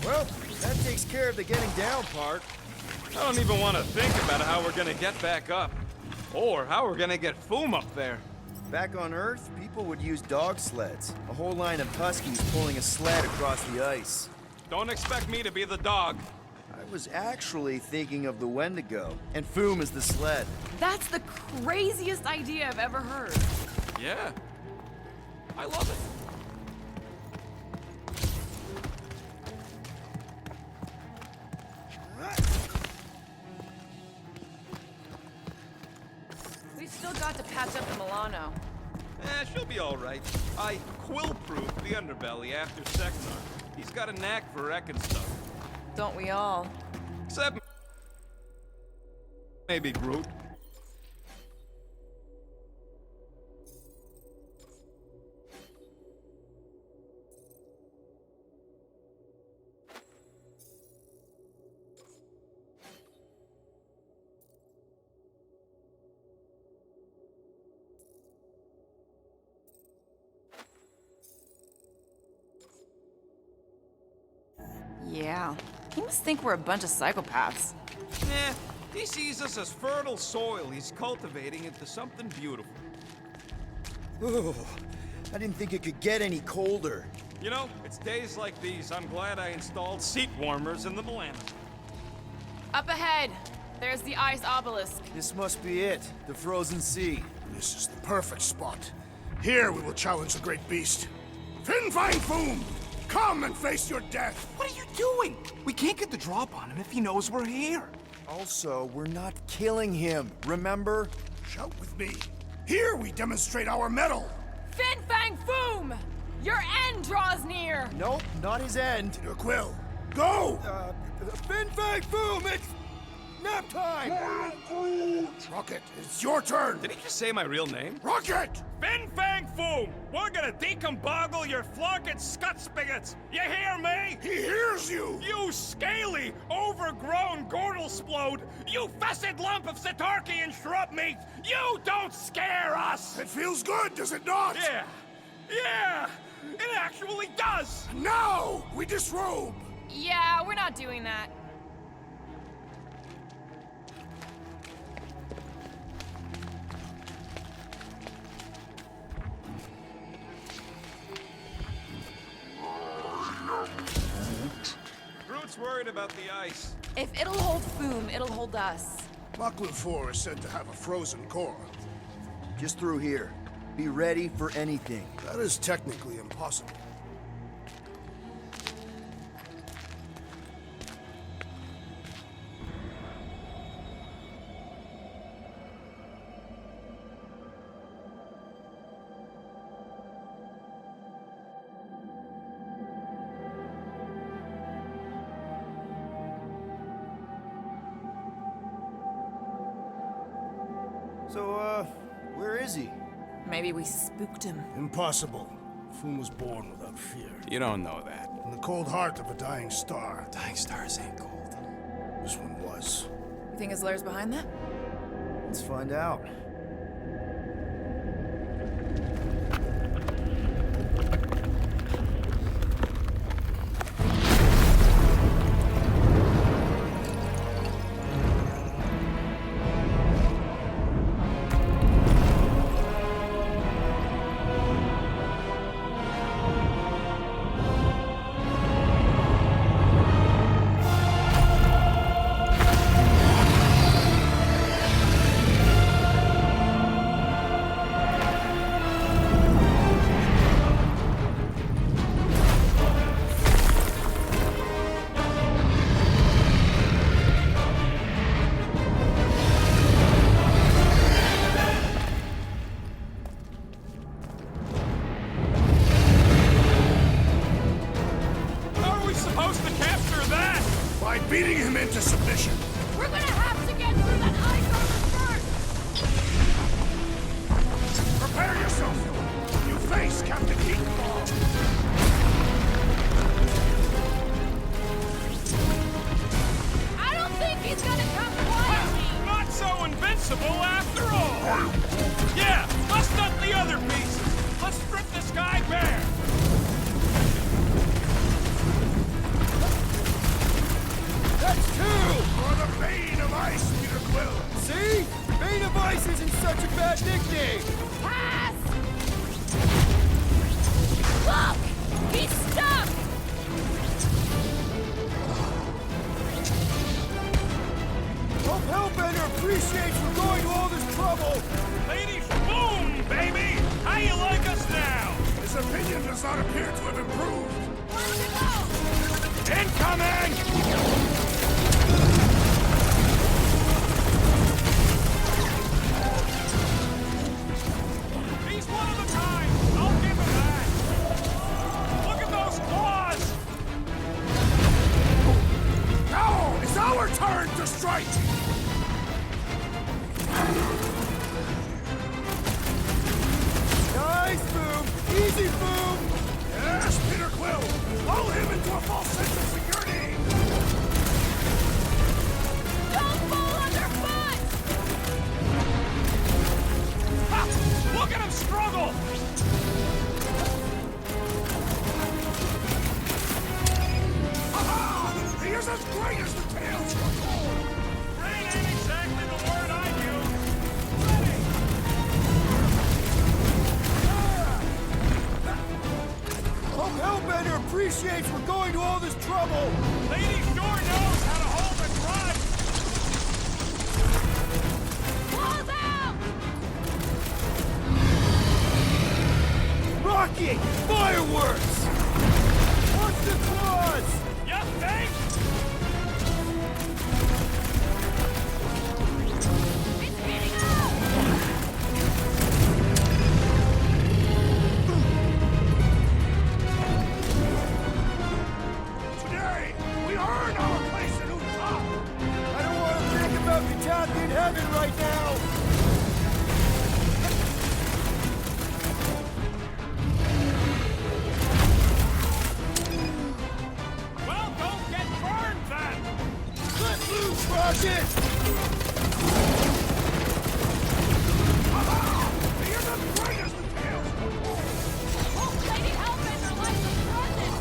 Well, that takes care of the getting down part. I don't even want to think about how we're gonna get back up. Or how we're gonna get Foom up there. Back on Earth, people would use dog sleds. A whole line of huskies pulling a sled across the ice. Don't expect me to be the dog. I was actually thinking of the Wendigo, and Foom is the sled. That's the craziest idea I've ever heard. Yeah. I love it. We've still got to patch up the Milano. She'll be all right. I quill-proofed the underbelly after Seknarf. He's got a knack for wrecking stuff. Don't we all? Except maybe Groot. Yeah. He must think we're a bunch of psychopaths. Nah, he sees us as fertile soil he's cultivating into something beautiful. Ooh, I didn't think it could get any colder. You know, it's days like these I'm glad I installed seat warmers in the Milano. Up ahead, there's the ice obelisk. This must be it, the frozen sea. This is the perfect spot. Here we will challenge the great beast. Fin Fang Foom! Come and face your death! What are you doing? We can't get the drop on him if he knows we're here. Also, we're not killing him, remember? Shout with me. Here we demonstrate our mettle! Fin Fang Foom! Your end draws near! Nope, not his end. Your quill. Go! Fin Fang Foom, it's nap time! Rocket, it's your turn! Did he just say my real name? Rocket! Fin Fang Foom! We're gonna decomboggle your flunking scut spigots! You hear me? He hears you! You scaly, overgrown Gordelsplode! You fessed lump of Satarkian shrub meat! You don't scare us! It feels good, does it not? Yeah! Yeah! It actually does! Now we disrobe! Yeah, we're not doing that. Groot's worried about the ice. If it'll hold Foom, it'll hold us. Maklu 4 is said to have a frozen core. Just through here. Be ready for anything. That is technically impossible. So, where is he? Maybe we spooked him. Impossible. Foom was born without fear. You don't know that. In the cold heart of a dying star. Dying stars ain't cold. This one was. You think his lair's behind that? Let's find out. How are we supposed to capture that? By beating him into submission. We're gonna have to get through that ice armor first! Prepare yourself. You face Captain Eatonball. I don't think he's gonna come quietly! Not so invincible after all! Yeah, bust up the other pieces! Let's strip this guy bare! That's two! For the Bane of Ice, Peter Quill. See? Bane of Ice isn't such a bad nickname! Pass! Look! He's stuck! Hope Hellbender appreciates we're going to all this trouble! Ladies, boom, baby! How you like us now? His opinion does not appear to have improved. Where'd it go? Incoming! He's one of a kind! I'll give him that! Look at those claws! Now it's our turn to strike. Nice, Boom! Easy, Boom! Yes, Peter Quill. Lull him into a false sense of security. Don't fall underfoot! Ha! Look at him struggle! Ha-ha! He is as great as the tales foretold. Great ain't exactly the word I use. Ready! Hope Hellbender appreciates we're going to all this trouble! Lady sure knows how to hold a grudge! Claws out! Rocket! Fireworks! Watch the claws! You think? It's hitting up! Today, we earn our place in Utah. I don't want to think about Kentucky in heaven right now! Well, don't get burned then! Let loose, Rocket! He is as great as the tales foretold. Hope Lady Hellbender likes the present!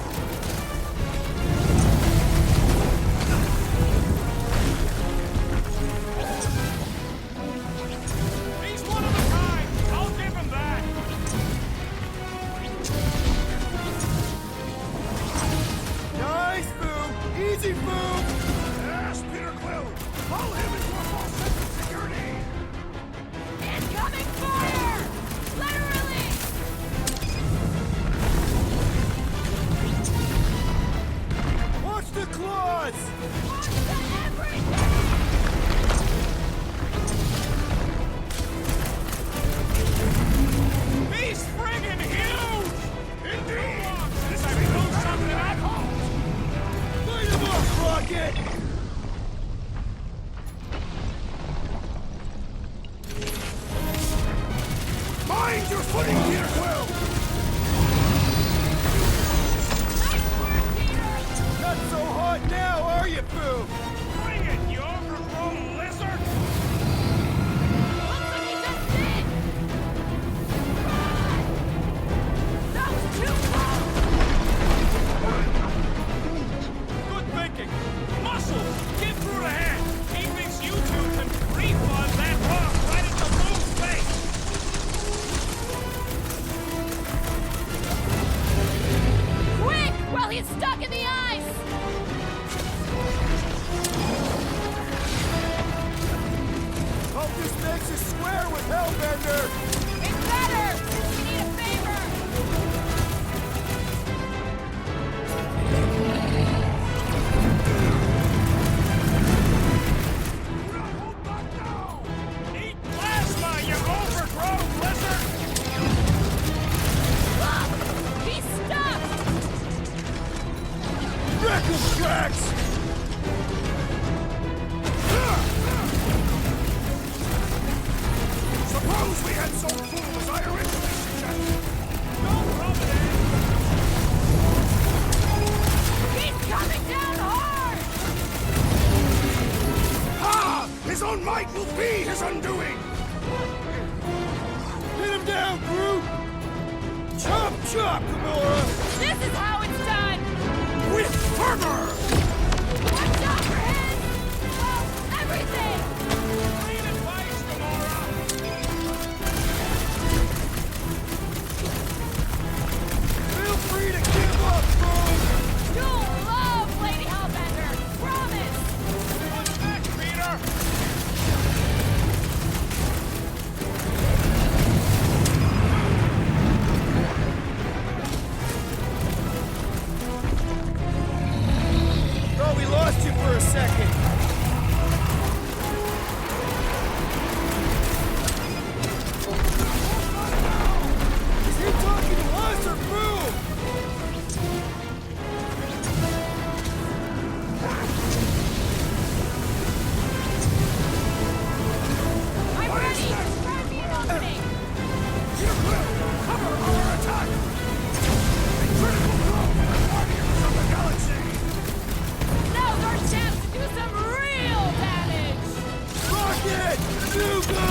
He's one of a kind! I'll give him that! Nice, Boom! Easy, Boom! Yes, Peter Quill. Lull him into a false sense of security. Incoming fire! Literally! Watch the claws! Watch the everything! He's friggin' huge! Indeed! Since I blew something at home! Light him up, Rocket! Mind your footing, Peter Quill. Nice work, Peter! Not so hot now, are you, Boom? Bring it! Hellbender! It's better! We need a favor! Eat plasma, you overgrown lizard! He's stuck! Reckon tracks! Suppose we had some fool as I originally suggested. Don't rub it in! He's coming down hard! Ah! His own might will be his undoing! Hit him down, Groot! Chop, chop, Gamora! This is how it's done! With fervor! Watch out for his... well, everything! Clean advice, Gamora! Feel free to give up, Groot! You'll love Lady Hellbender! Promise! What's next, Peter? Thought we lost you for a second. Is he talking to us or Groot? I'm ready! Try me an opening! Cover our attack! A critical blow for the Guardians of the Galaxy! Now's our chance to do some real damage! Rocket! Nuke!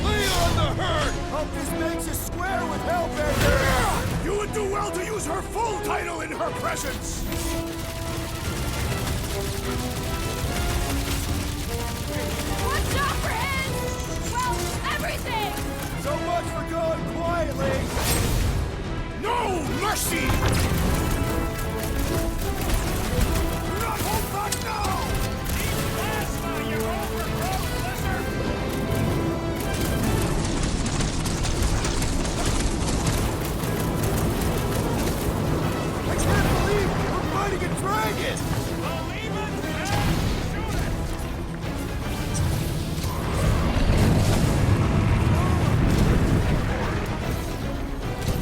Lay on the hurt! Hope this makes us square with Hellbender! You would do well to use her full title in her presence! Watch out for his... well, everything! So much for going quietly! No mercy! Do not hold back now! Eat plasma, you overgrown lizard! I can't believe we're fighting a dragon! Believe it? Then shoot it!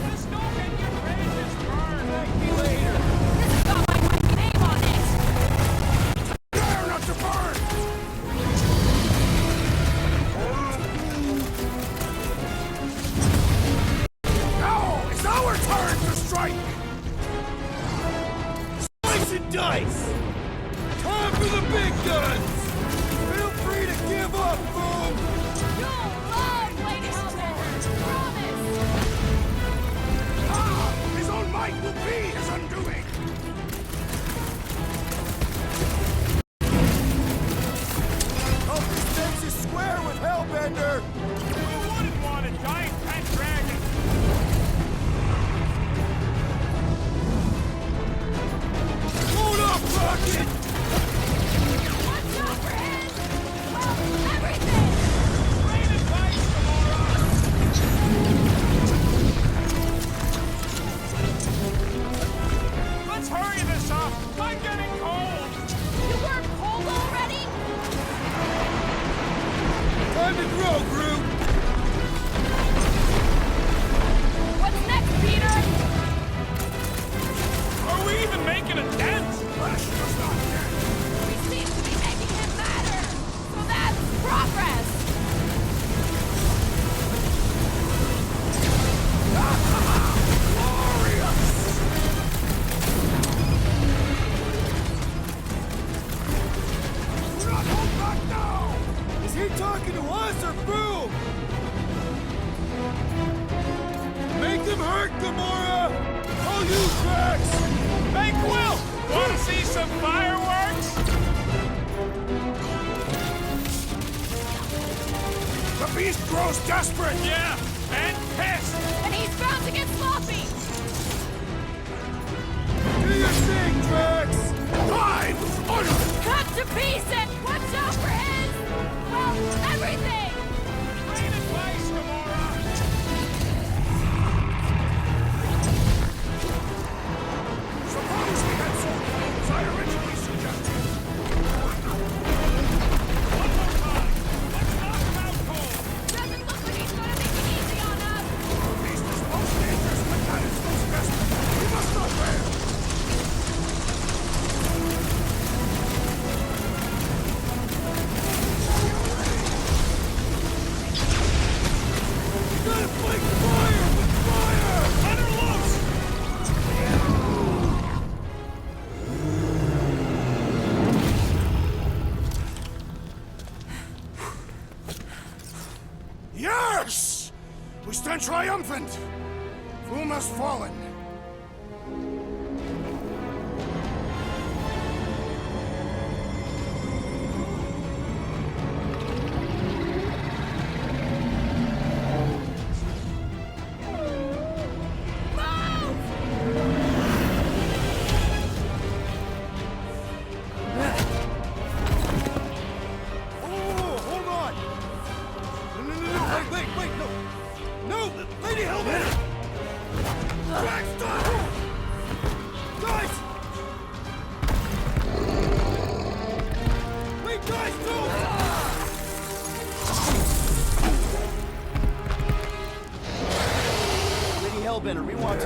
Just go get your bridges burned! Thank me later! This has got my wife's name on it! Dare not to burn! Now is our turn to strike! Slice and dice! Time for the big guns! Feel free to give up, Boom! You'll love Lady Hellbender! Promise! Ah! His own might will be his undoing! Hope this makes us square with Hellbender! Who wouldn't want a giant pet dragon? Hold up, Rocket! Watch out for his... well, everything! Great advice, Gamora! Let's hurry this up! I'm getting cold! You weren't cold already? Time to grow, Groot! What's next, Peter? Are we even making a dent? Flash does not yet! We seem to be making him better! So that's progress! Do not hold back now! Is he talking to us or Boom? Make them hurt, Gamora! I'll use Drax! Hey, Quill! Want to see some fireworks? The beast grows desperate! Yeah, and pissed! And he's bound to get sloppy! Do your thing, Drax! Die with honor! Cut to pieces! Watch out for his... well, everything! Great advice, Gamora! Suppose we had sold as I originally suggested. One more time! Let's knock him out cold! Doesn't look like he's gonna make it easy on us! The beast is most dangerous, but that is most desperate. We must not fail. Gotta fight fire with fire! Let her loose! Yes! We stand triumphant! Foom has fallen. Oh, hold on! No, wait, no! No, Lady Helmet! Drax, stop! Guys! Wait, guys, no! Lady Hellbender, we want to...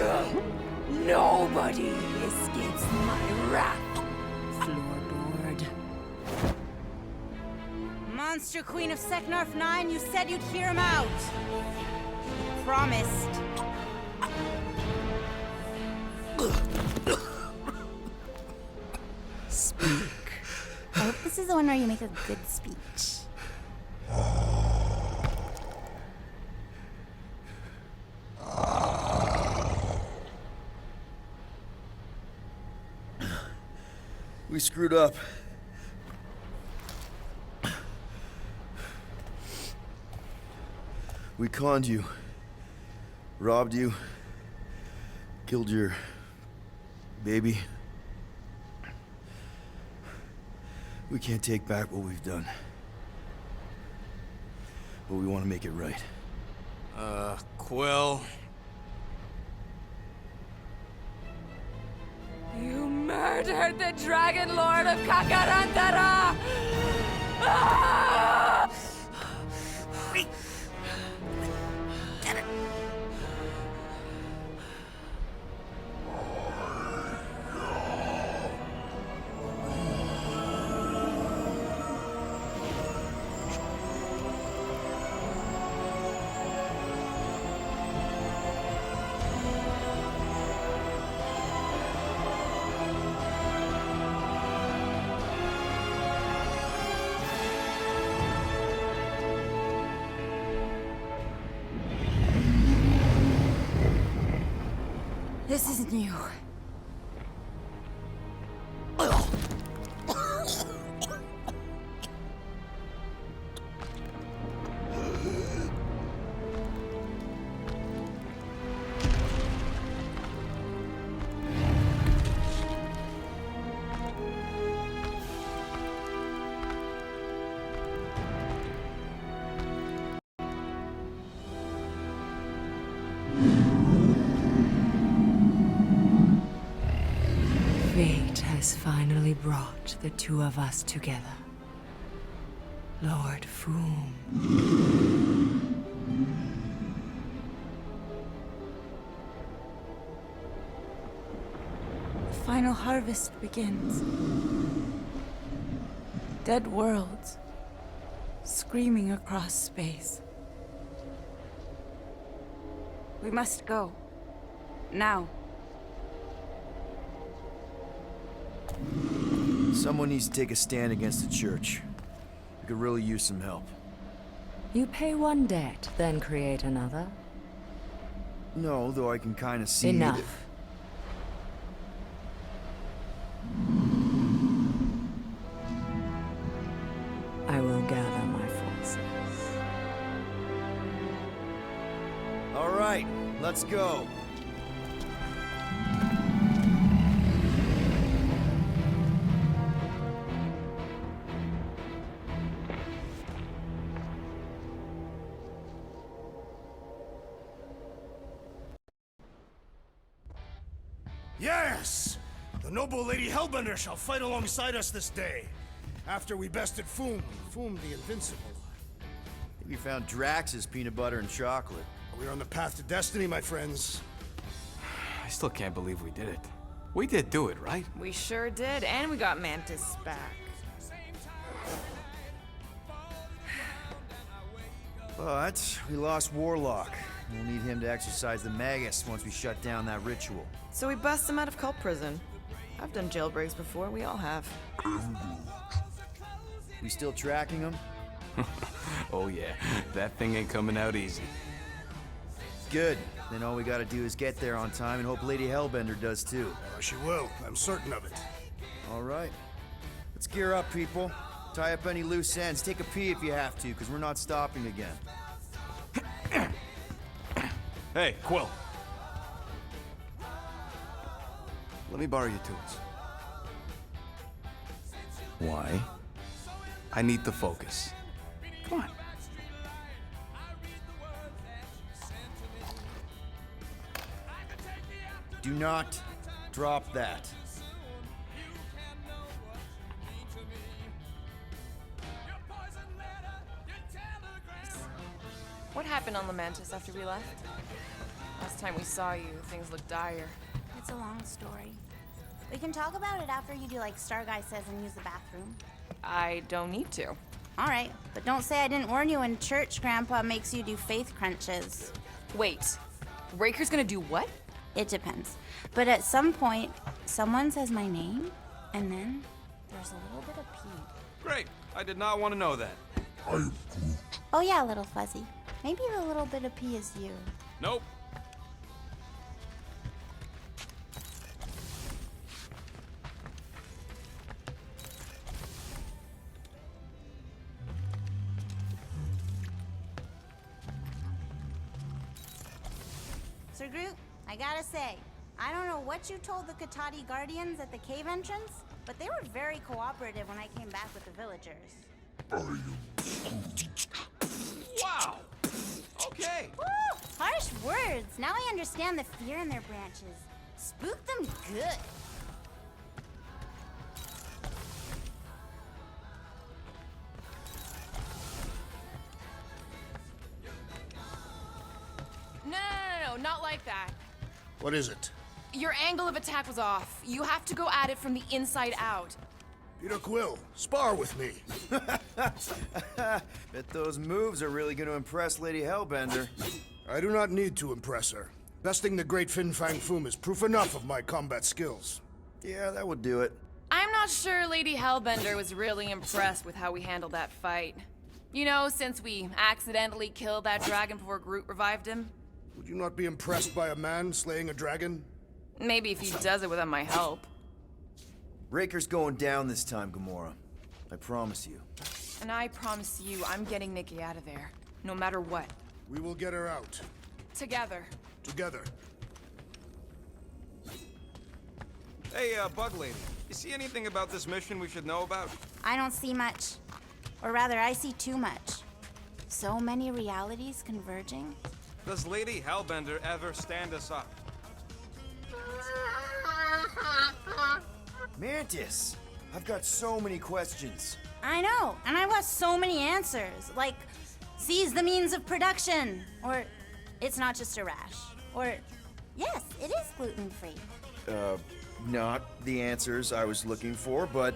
Nobody escapes my wrath, floorboard. Monster Queen of Seknarf 9, you said you'd hear him out. You promised. Speak. I hope this is the one where you make a good speech. We screwed up. We conned you. Robbed you. Killed your... baby. We can't take back what we've done. But we want to make it right. Quill. You murdered the Dragon Lord of Kakarantara! Ah! This is new. Fate has finally brought the two of us together. Lord Foom. The final harvest begins. Dead worlds, screaming across space. We must go. Now. Someone needs to take a stand against the church. We could really use some help. You pay one debt, then create another. No, though I can kind of see... Enough. I will gather my forces. All right, let's go. Yes! The noble Lady Hellbender shall fight alongside us this day. After we bested Foom the Invincible. I think we found Drax's peanut butter and chocolate. We're on the path to destiny, my friends. I still can't believe we did it. We did do it, right? We sure did, and we got Mantis back. But we lost Warlock. We'll need him to exercise the Magus once we shut down that ritual. So we bust him out of cult prison. I've done jailbreaks before, we all have. We still tracking him? Oh yeah, that thing ain't coming out easy. Good. Then all we gotta do is get there on time and hope Lady Hellbender does too. She will. I'm certain of it. All right. Let's gear up, people. Tie up any loose ends. Take a pee if you have to, because we're not stopping again. Hey, Quill. Let me borrow your tools. Why? I need to focus. Come on. Do not drop that. What happened on Lamentis after we left? Last time we saw you, things looked dire. It's a long story. We can talk about it after you do like Starguy says and use the bathroom. I don't need to. All right, but don't say I didn't warn you in church Grandpa makes you do faith crunches. Wait, Raker's gonna do what? It depends. But at some point, someone says my name, and then there's a little bit of pee. Great. I did not want to know that. Oh yeah, little fuzzy. Maybe the little bit of pee is you. Nope. Sir Groot, I gotta say, I don't know what you told the Katati Guardians at the cave entrance, but they were very cooperative when I came back with the villagers. Wow. Okay. Woo! Harsh words. Now I understand the fear in their branches. Spook them good. No, not like that. What is it? Your angle of attack was off. You have to go at it from the inside out. Peter Quill, spar with me. Bet those moves are really gonna impress Lady Hellbender. I do not need to impress her. Besting the great Fin Fang Foom is proof enough of my combat skills. Yeah, that would do it. I'm not sure Lady Hellbender was really impressed with how we handled that fight. You know, since we accidentally killed that dragon before Groot revived him. Would you not be impressed by a man slaying a dragon? Maybe if he does it without my help. Raker's going down this time, Gamora. I promise you. And I promise you, I'm getting Nikki out of there. No matter what. We will get her out. Together. Together. Hey, Bug Lady. You see anything about this mission we should know about? I don't see much. Or rather, I see too much. So many realities converging. Does Lady Hellbender ever stand us up? Mantis! I've got so many questions. I know, and I want so many answers. Like, seize the means of production. Or, it's not just a rash. Or, yes, it is gluten-free. Not the answers I was looking for, but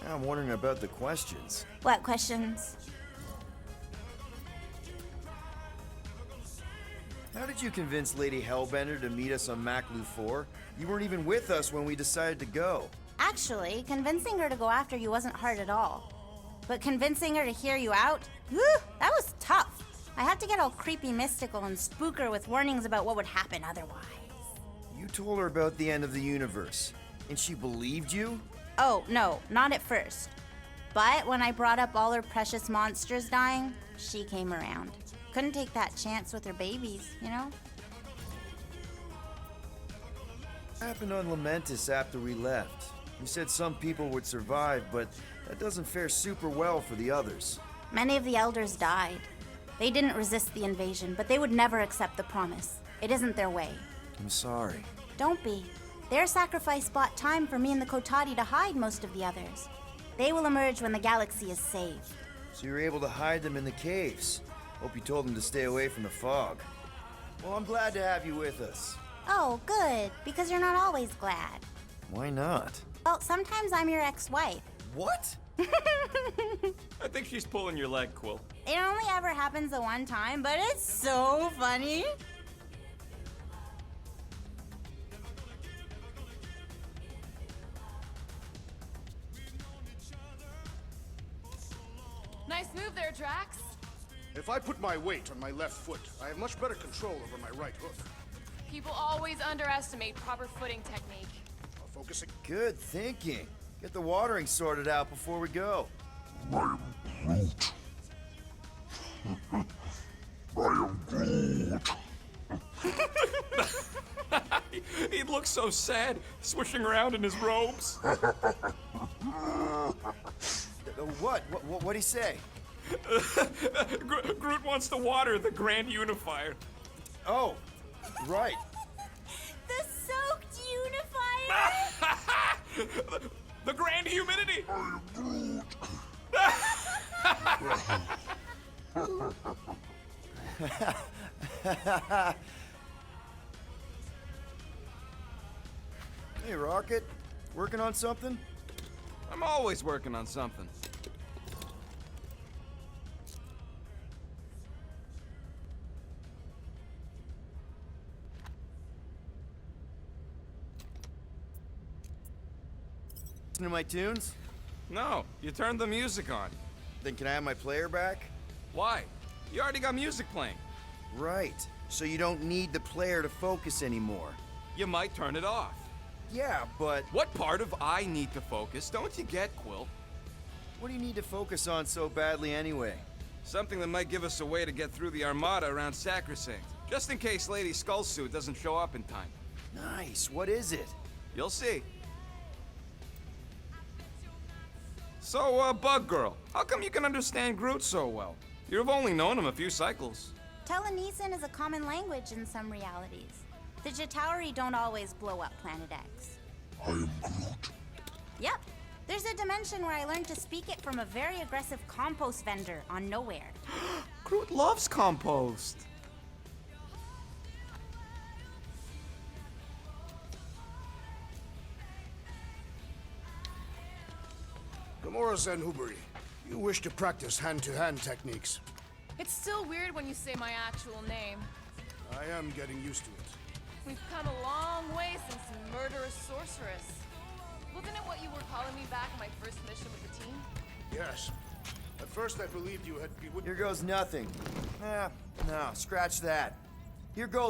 now I'm wondering about the questions. What questions? How did you convince Lady Hellbender to meet us on Maklu 4? You weren't even with us when we decided to go. Actually, convincing her to go after you wasn't hard at all. But convincing her to hear you out, whew, that was tough. I had to get all creepy mystical and spook her with warnings about what would happen otherwise. You told her about the end of the universe, and she believed you? Oh, no, not at first. But when I brought up all her precious monsters dying, she came around. Couldn't take that chance with her babies, you know? What happened on Lamentis after we left? You said some people would survive, but that doesn't fare super well for the others. Many of the elders died. They didn't resist the invasion, but they would never accept the promise. It isn't their way. I'm sorry. Don't be. Their sacrifice bought time for me and the Kotati to hide most of the others. They will emerge when the galaxy is saved. So you're able to hide them in the caves. Hope you told them to stay away from the fog. Well, I'm glad to have you with us. Oh, good, because you're not always glad. Why not? Well, sometimes I'm your ex-wife. What? I think she's pulling your leg, Quill. It only ever happens the one time, but it's so funny. Nice move there, Drax. If I put my weight on my left foot, I have much better control over my right hook. People always underestimate proper footing technique. I'll focus again. Good thinking. Get the watering sorted out before we go. He looks so sad, swishing around in his robes. What'd he say? Groot wants to water the Grand Unifier. Oh, right. The soaked unifier! The Grand Humidity! Hey, Rocket. Working on something? I'm always working on something. Listen to my tunes? No, you turned the music on. Then can I have my player back? Why? You already got music playing. Right. So you don't need the player to focus anymore. You might turn it off. Yeah, but What part of I need to focus don't you get, Quill? what do you need to focus on so badly anyway? Something that might give us a way to get through the Armada around Sacrosanct, just in case Lady Skullsuit doesn't show up in time. Nice. What is it? You'll see. So, Bug Girl, how come you can understand Groot so well? You've only known him a few cycles. Telenesin is a common language in some realities. The Chitauri don't always blow up Planet X. I am Groot. Yep. There's a dimension where I learned to speak it from a very aggressive compost vendor on Nowhere. Groot loves compost. Gamora Zenhuberi, you wish to practice hand-to-hand techniques. It's still weird when you say my actual name. I am getting used to it. We've come a long way since Murderous Sorceress. Wasn't it what you were calling me back on my first mission with the team? Yes. At first I believed you had bewitched. Here goes nothing. No, scratch that. Here goes